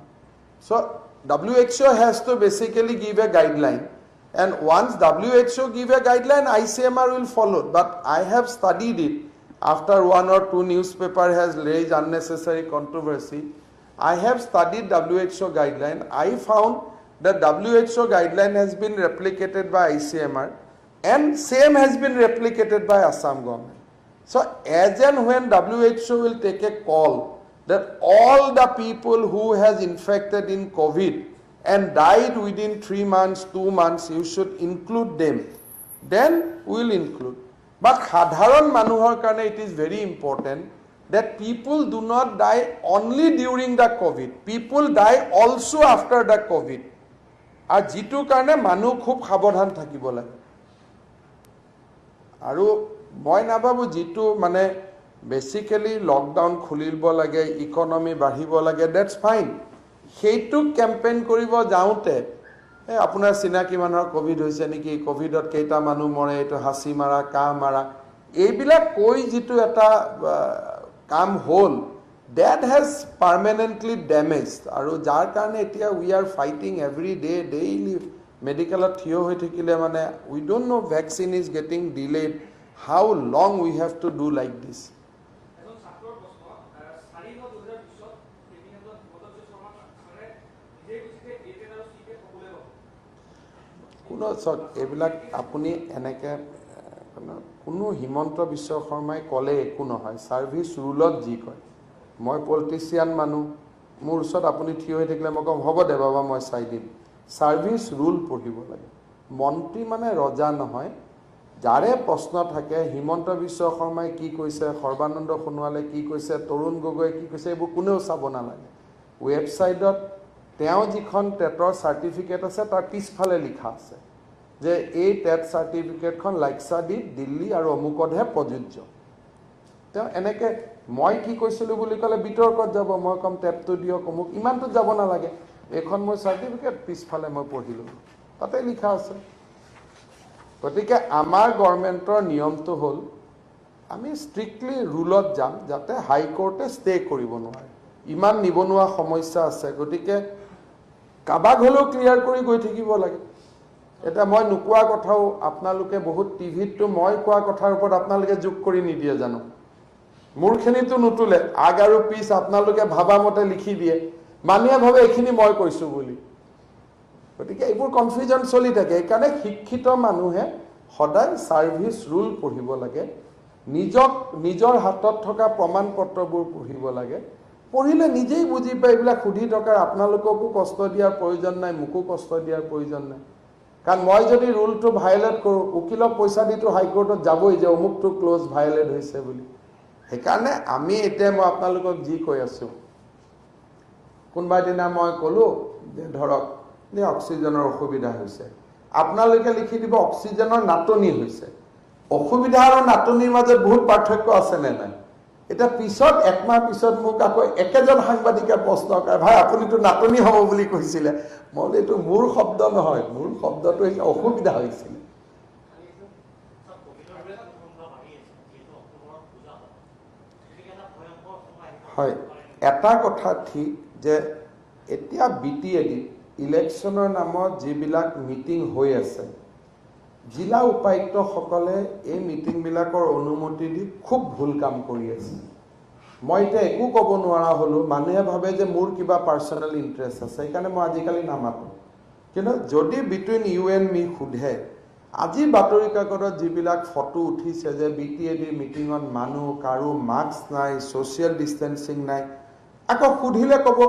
So WHO has to basically give a guideline, and once WHO give a guideline, ICMR will follow. But I have studied it after 1 or 2 newspaper has raised unnecessary controversy. I have studied WHO guideline. I found that WHO guideline has been replicated by ICMR and same has been replicated by Assam government. So as and when WHO will take a call that all the people who has infected in COVID and died within 3 months, 2 months, you should include them. Then we will include. But sadharan manuhar karone it is very important that people do not die only during the COVID. People die also after the COVID. Ar jitu karone manu khub khabodhan thakibo lage. Aru moi nababu jitu mane basically lockdown খুলিব লাগে economy বাঢ়িব লাগে that's fine সেইটো campaign কৰিব যাওঁতে আপোনাৰ চিনাকি মানুহৰ কোভিড হৈছে নেকি কোভিডত কেইটা মানুহ মৰে এইটো হাসি মাৰা কাহ মাৰা এইবিলাক কৈ যিটো এটা কাম হ'ল that has permanently damaged আৰু যাৰ কাৰণে এতিয়া we are fighting every day daily মেডিকেলত থিয় হৈ থাকিলে মানে we don't know vaccine is getting delayed how long we have to do like this. কোনো এইবিলাক আপুনি এনেকৈ কোনো হিমন্ত বিশ্ব শৰ্মাই ক'লে একো নহয় ছাৰ্ভিচ ৰুলত যি কয় মই পলিটিচিয়ান মানুহ মোৰ ওচৰত আপুনি থিয় হৈ থাকিলে মই ক'ম হ'ব দে বাবা মই চাই দিম ছাৰ্ভিচ ৰুল পঢ়িব লাগে মন্ত্ৰী মানে ৰজা নহয় যাৰে প্ৰশ্ন থাকে হিমন্ত বিশ্ব শৰ্মাই কি কৈছে সৰ্বানন্দ সোণোৱালে কি কৈছে তৰুণ গগৈ কি কৈছে এইবোৰ কোনেও চাব নালাগে ৱেবছাইটত তেওঁ যিখন টেটৰ চাৰ্টিফিকেট আছে তাৰ পিছফালে লিখা আছে যে এই টেট চাৰ্টিফিকেটখন লাক্ষাদ্বীপ দিল্লী আৰু অমুকতহে প্ৰযোজ্য তেওঁ এনেকৈ মই কি কৈছিলোঁ বুলি ক'লে বিতৰ্কত যাব মই ক'ম টেটটো দিয়ক অমুক ইমানটোত যাব নালাগে এইখন মোৰ চাৰ্টিফিকেট পিছফালে মই পঢ়িলোঁ তাতে লিখা আছে গতিকে আমাৰ গভৰ্ণমেণ্টৰ নিয়মটো হ'ল আমি ষ্ট্ৰিক্টলি ৰুলত যাম যাতে হাইকোৰ্টে ষ্টে কৰিব নোৱাৰে ইমান নিবনুৱা সমস্যা আছে গতিকে কাবাক হ'লেও ক্লিয়াৰ কৰি গৈ থাকিব লাগে এটা মই নোকোৱা কথাও আপোনালোকে বহুত টিভিতটো মই কোৱা কথাৰ ওপৰত আপোনালোকে যোগ কৰি নিদিয়ে জানো মোৰখিনিতো নুতুলে আগ আৰু পিছ আপোনালোকে ভাবা মতে লিখি দিয়ে মানুহে ভাবে এইখিনি মই কৈছোঁ বুলি গতিকে এইবোৰ কনফিউজন চলি থাকে এইকাৰণে শিক্ষিত মানুহে সদায় ছাৰ্ভিচ ৰুল পঢ়িব লাগে নিজৰ হাতত থকা প্ৰমাণ পত্ৰবোৰ পঢ়িব লাগে পঢ়িলে নিজেই বুজি পায় এইবিলাক সুধি থকাৰ আপোনালোককো কষ্ট দিয়াৰ প্ৰয়োজন নাই মোকো কষ্ট দিয়াৰ প্ৰয়োজন নাই কাৰণ মই যদি ৰুলটো ভায়োলেট কৰোঁ উকিলক পইচা দিটো হাইকোৰ্টত যাবই যে অমুকটো ক্ল'জ ভায়োলেট হৈছে বুলি সেইকাৰণে আমি এতিয়া মই আপোনালোকক যি কৈ আছোঁ কোনোবা দিনা মই ক'লোঁ যে ধৰক যে অক্সিজেনৰ অসুবিধা হৈছে আপোনালোকে লিখি দিব অক্সিজেনৰ নাটনি হৈছে অসুবিধা আৰু নাটনিৰ মাজত বহুত পাৰ্থক্য আছে নে নাই এটা পিছত একমাহ পিছত মোক আকৌ একেজন সাংবাদিকে প্ৰশ্ন কৰে ভাই আপুনিতো নাটনি হ'ব বুলি কৈছিলে মই এইটো মোৰ শব্দ নহয় মোৰ শব্দটো হৈছে অসুবিধা হৈছিলে হয় এটা কথা ঠিক যে এতিয়া BTAD ইলেকশ্যনৰ নামত যিবিলাক মিটিং হৈ আছে জিলা উপায়ুক্তসকলে এই মিটিংবিলাকৰ অনুমতি দি খুব ভুল কাম কৰি আছে মই এতিয়া একো ক'ব নোৱাৰা হ'লোঁ মানুহে ভাবে যে মোৰ কিবা পাৰ্চনেল ইণ্টাৰেষ্ট আছে সেইকাৰণে মই আজিকালি নামাতোঁ কিন্তু যদি বিটুইন ইউ এণ্ড মি সোধে আজি বাতৰি কাকতত যিবিলাক ফটো উঠিছে যে BTAD মিটিঙত মানুহ কাৰো মাস্ক নাই ছ'চিয়েল ডিষ্টেঞ্চিং নাই আকৌ সুধিলে ক'ব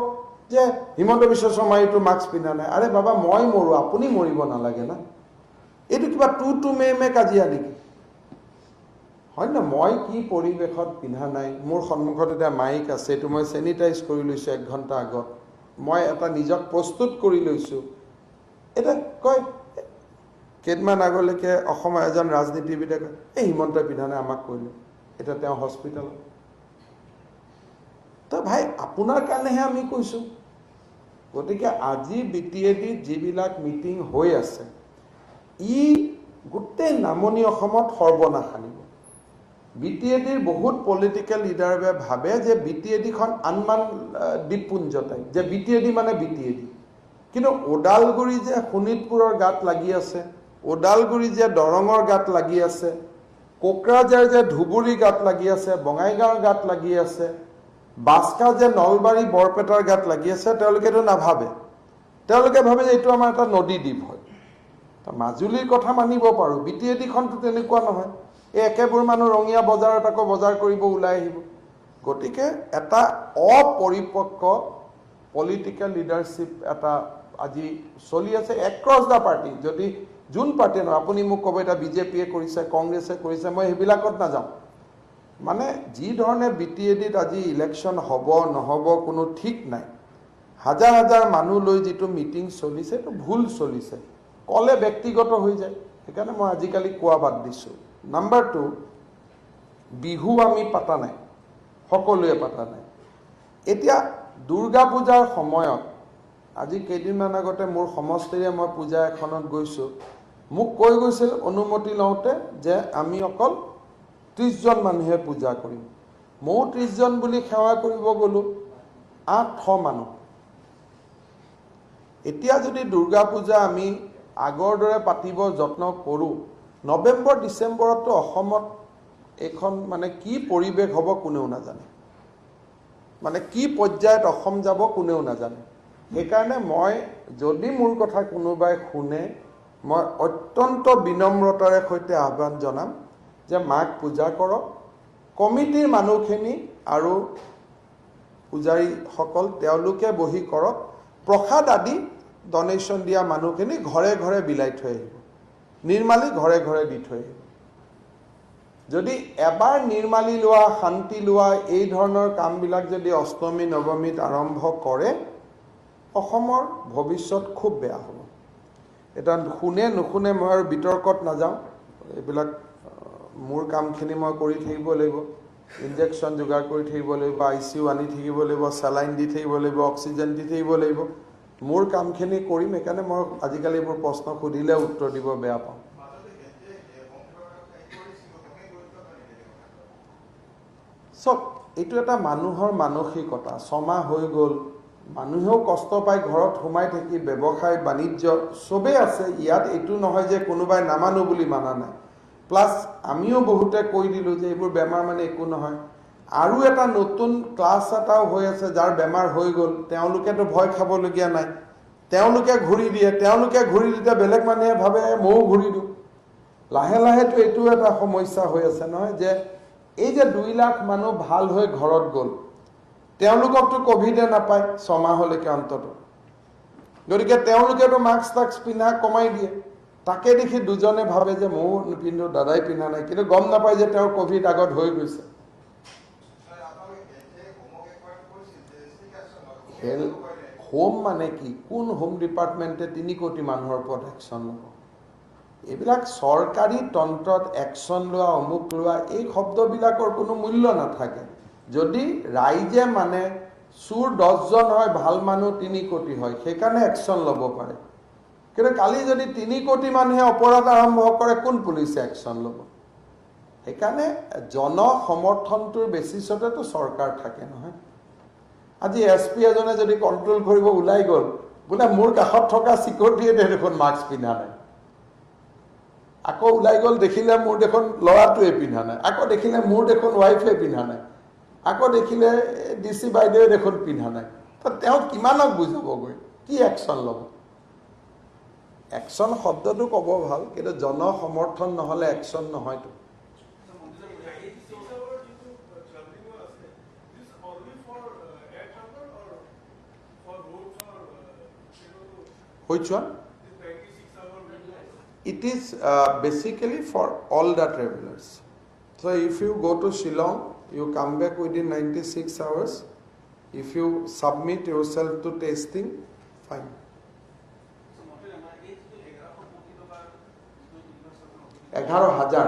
যে হিমন্ত বিশ্ব শৰ্মাইতো মাস্ক পিন্ধা নাই আৰে বাবা মই মৰোঁ আপুনি মৰিব নালাগে না এইটো কিবা টু মে কাজিয়া নেকি হয় না মই কি পৰিৱেশত পিন্ধা নাই মোৰ সন্মুখত এতিয়া মাইক আছে এইটো মই চেনিটাইজ কৰি লৈছোঁ 1 ঘণ্টা আগত মই এটা নিজক প্ৰস্তুত কৰি লৈছোঁ এটা কয় কেইদিনমান আগলৈকে অসমৰ এজন ৰাজনীতিবিদে কয় এই হিমন্তই পিন্ধা নাই আমাক কৈলে এতিয়া তেওঁ হস্পিটেলত তো ভাই আপোনাৰ কাৰণেহে আমি কৈছোঁ গতিকে আজি BTAD যিবিলাক মিটিং হৈ আছে ই গোটেই নামনি অসমত সৰ্বনাশ আনিব BTADৰ বহুত পলিটিকেল লিডাৰে ভাবে যে BTADখন আনমান দ্বীপপুঞ্জ টাইপ যে BTAD মানে BTAD কিন্তু ওদালগুৰি যে শোণিতপুৰৰ গাত লাগি আছে ওদালগুৰি যে দৰঙৰ গাত লাগি আছে কোকৰাঝাৰ যে ধুবুৰী গাত লাগি আছে বঙাইগাঁৱৰ গাত লাগি আছে বাস্কা যে নলবাৰী বৰপেটাৰ গাত লাগি আছে তেওঁলোকেতো নাভাবে তেওঁলোকে ভাবে যে এইটো আমাৰ এটা নদী দ্বীপ হয় মাজুলীৰ কথা মানিব পাৰোঁ BTADখনতো তেনেকুৱা নহয় এই একেবোৰ মানুহ ৰঙীয়া বজাৰত আকৌ বজাৰ কৰিব ওলাই আহিব গতিকে এটা অপৰিপক্ক পলিটিকেল লিডাৰশ্বিপ এটা আজি চলি আছে এক্ৰছ দ্য পাৰ্টি যদি যোন পাৰ্টি নহয় আপুনি মোক ক'ব এটা BJPয়ে কৰিছে কংগ্ৰেছে কৰিছে মই সেইবিলাকত নাযাওঁ মানে যি ধৰণে BTADত আজি ইলেকশ্যন হ'ব নহ'ব কোনো ঠিক নাই হাজাৰ হাজাৰ মানুহ লৈ যিটো মিটিং চলিছে এইটো ভুল চলিছে ক'লে ব্যক্তিগত হৈ যায় সেইকাৰণে মই আজিকালি কোৱা বাদ দিছোঁ নাম্বাৰ 2 বিহু আমি পাতা নাই সকলোৱে পাতা নাই এতিয়া দুৰ্গা পূজাৰ সময়ত আজি কেইদিনমান আগতে মোৰ সমষ্টিৰে মই পূজা এখনত গৈছোঁ মোক কৈ গৈছিল অনুমতি লওঁতে যে আমি অকল 30 জন মানুহে পূজা কৰিম ময়ো 30 জন বুলি সেৱা কৰিব গ'লোঁ 800 মানুহ এতিয়া যদি দুৰ্গা পূজা আমি আগৰ দৰে পাতিব যত্ন কৰোঁ নৱেম্বৰ ডিচেম্বৰতো অসমত এখন মানে কি পৰিৱেশ হ'ব কোনেও নাজানে মানে কি পৰ্যায়ত অসম যাব কোনেও নাজানে সেইকাৰণে মই যদি মোৰ কথা কোনোবাই শুনে মই অত্যন্ত বিনম্ৰতাৰে সৈতে আহ্বান জনাম যে মাক পূজা কৰক কমিটিৰ মানুহখিনি আৰু পূজাৰীসকল তেওঁলোকে বহি কৰক, প্ৰসাদ আদি ডনেশ্যন দিয়া মানুহখিনি ঘৰে ঘৰে বিলাই থৈ আহিব, নিৰ্মালি ঘৰে ঘৰে দি থৈ আহিব। যদি এবাৰ নিৰ্মালি লোৱা, শান্তি লোৱা, এই ধৰণৰ কামবিলাক যদি অষ্টমী নৱমীত আৰম্ভ কৰে, অসমৰ ভৱিষ্যত খুব বেয়া হ'ব। এটা শুনে নুশুনে মই আৰু বিতৰ্কত নাযাওঁ, এইবিলাক মোৰ কামখিনি মই কৰি থাকিব লাগিব, ইনজেকশ্যন যোগাৰ কৰি থাকিব লাগিব, ICU আনি থাকিব লাগিব, চেলাইন দি থাকিব লাগিব, অক্সিজেন দি থাকিব লাগিব, মোৰ কামখিনি কৰিম। সেইকাৰণে মই আজিকালি এইবোৰ প্ৰশ্ন সুধিলে উত্তৰ দিব বেয়া পাওঁ। চব এইটো এটা মানুহৰ মানসিকতা। ছমাহ হৈ গ'ল, মানুহেও কষ্ট পায় ঘৰত সোমাই থাকি, ব্যৱসায় বাণিজ্য চবেই আছে ইয়াত, এইটো নহয় যে কোনোবাই নামানো বুলি মানা নাই। প্লাছ আমিও বহুতে কৈ দিলোঁ যে এইবোৰ বেমাৰ মানে একো নহয়। আৰু এটা নতুন ক্লাছ এটাও হৈ আছে, যাৰ বেমাৰ হৈ গ'ল, তেওঁলোকেতো ভয় খাবলগীয়া নাই, তেওঁলোকে ঘূৰি দিয়ে, তেওঁলোকে ঘূৰি দিলে বেলেগ মানুহে ভাবে ময়ো ঘূৰি দিওঁ। লাহে লাহেতো এইটো এটা সমস্যা হৈ আছে নহয়, যে এই যে 2 লাখ মানুহ ভাল হৈ ঘৰত গ'ল, তেওঁলোককতো ক'ভিডে নাপায় ছমাহলৈকে অন্তত, গতিকে তেওঁলোকেতো মাস্ক টাস্ক পিন্ধা কমাই দিয়ে। তাকে দেখি দুজনে ভাবে যে ময়ো নিপিন্ধো, দাদাই পিন্ধা নাই, কিন্তু গম নাপায় যে তেওঁৰ ক'ভিড আগত হৈ গৈছে। হোম মানে কি? কোন হোম ডিপাৰ্টমেণ্টে 3 কোটি মানুহৰ ওপৰত একশ্যন ল'ব? এইবিলাক চৰকাৰী তন্ত্ৰত একশ্যন লোৱা, অমুক লোৱা, এই শব্দবিলাকৰ কোনো মূল্য নাথাকে। যদি ৰাইজে মানে চোৰ 10 জন হয়, ভাল মানুহ 3 কোটি হয়, সেইকাৰণে একশ্যন ল'ব পাৰে। কিন্তু কালি যদি 3 কোটি মানুহে অপৰাধ আৰম্ভ কৰে, কোন পুলিচে একশ্যন ল'ব? সেইকাৰণে জনসমৰ্থনটোৰ বেচিছতেতো চৰকাৰ থাকে নহয়। আজি SP এজনে যদি কণ্ট্ৰল কৰিব ওলাই গ'ল, বোলে মোৰ কাষত থকা চিকিউৰিটিয়ে দেখোন মাস্ক পিন্ধা নাই, আকৌ ওলাই গ'ল দেখিলে মোৰ দেখোন ল'ৰাটোৱে পিন্ধা নাই, আকৌ দেখিলে মোৰ দেখোন ৱাইফে পিন্ধা নাই, আকৌ দেখিলে DC বাইদেৱে দেখোন পিন্ধা নাই, তো তেওঁ কিমানক বুজাবগৈ? কি একশ্যন ল'ব? একশ্যন শব্দটো ক'ব ভাল, কিন্তু জনসমৰ্থন নহ'লে একশ্যন নহয়তো। Which one? It is basically for all the travelers. So if you go to Shillong, you come back within 96 hours. If you submit yourself to testing, fine. 11,000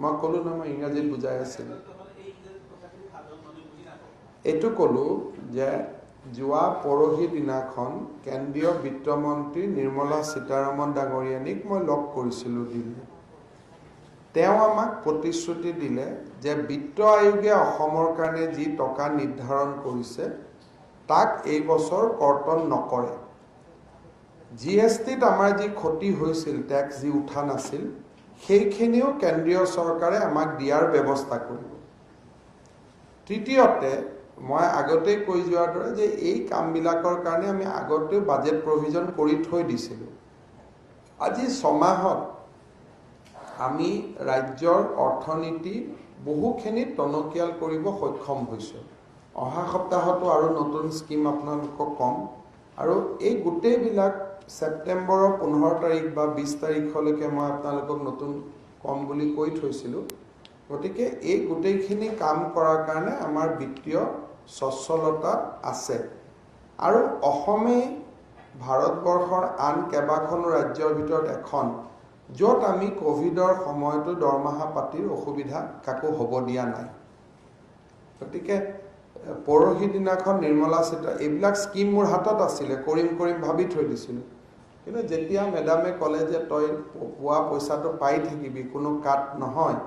মই ক'লো না, মই ইংৰাজীত বুজাই আছিলোঁ। এইটো ক'লোঁ যে যোৱা পৰহি দিনাখন কেন্দ্ৰীয় বিত্তমন্ত্ৰী নিৰ্মলা সীতাৰমণ ডাঙৰীয়ানীক মই লগ কৰিছিলোঁ দিল্লীত। তেওঁ আমাক প্ৰতিশ্ৰুতি দিলে যে বিত্ত আয়োগে অসমৰ কাৰণে যি টকা নিৰ্ধাৰণ কৰিছে তাক এই বছৰ কৰ্তন নকৰে। GSTত আমাৰ যি ক্ষতি হৈছিল, টেক্স যি উঠা নাছিল, সেইখিনিও কেন্দ্ৰীয় চৰকাৰে আমাক দিয়াৰ ব্যৱস্থা কৰিব। তৃতীয়তে, মই আগতে কৈ যোৱাৰ দৰে যে এই কামবিলাকৰ কাৰণে আমি আগতেও বাজেট প্ৰভিজন কৰি থৈ দিছিলোঁ। আজি 6 মাহত আমি ৰাজ্যৰ অৰ্থনীতি বহুখিনি টনকিয়াল কৰিব সক্ষম হৈছোঁ। অহা সপ্তাহতো আৰু নতুন স্কিম আপোনালোকক ক'ম, আৰু এই গোটেইবিলাক ছেপ্টেম্বৰৰ 15 তাৰিখ বা 20 তাৰিখলৈকে মই আপোনালোকক নতুন ক'ম বুলি কৈ থৈছিলোঁ। গতিকে এই গোটেইখিনি কাম কৰাৰ কাৰণে আমাৰ বিত্তীয় সচ্ছলতা আছে, আৰু অসমেই ভাৰতবৰ্ষৰ আন কেইবাখনো ৰাজ্যৰ ভিতৰত এখন য'ত আমি ক'ভিডৰ সময়তো দৰমহা পাতিৰ অসুবিধা কাকো হ'ব দিয়া নাই। গতিকে পৰহি দিনাখন নিৰ্মলা এইবিলাক স্কিম মোৰ হাতত আছিলে, কৰিম ভাবি থৈ দিছিলোঁ, কিন্তু যেতিয়া মেডামে ক'লে যে তই পোৱা পইচাটো পাই থাকিবি, কোনো কাট নহয়,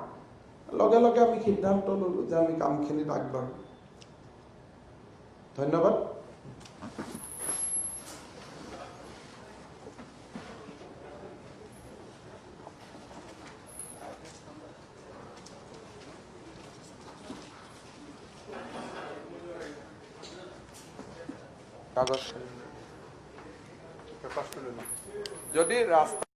লগে লগে আমি সিদ্ধান্ত ল'লোঁ যে আমি কামখিনিত আগবাঢ়োঁ। ধন্যবাদ। কাগজ যদি ৰাস্তা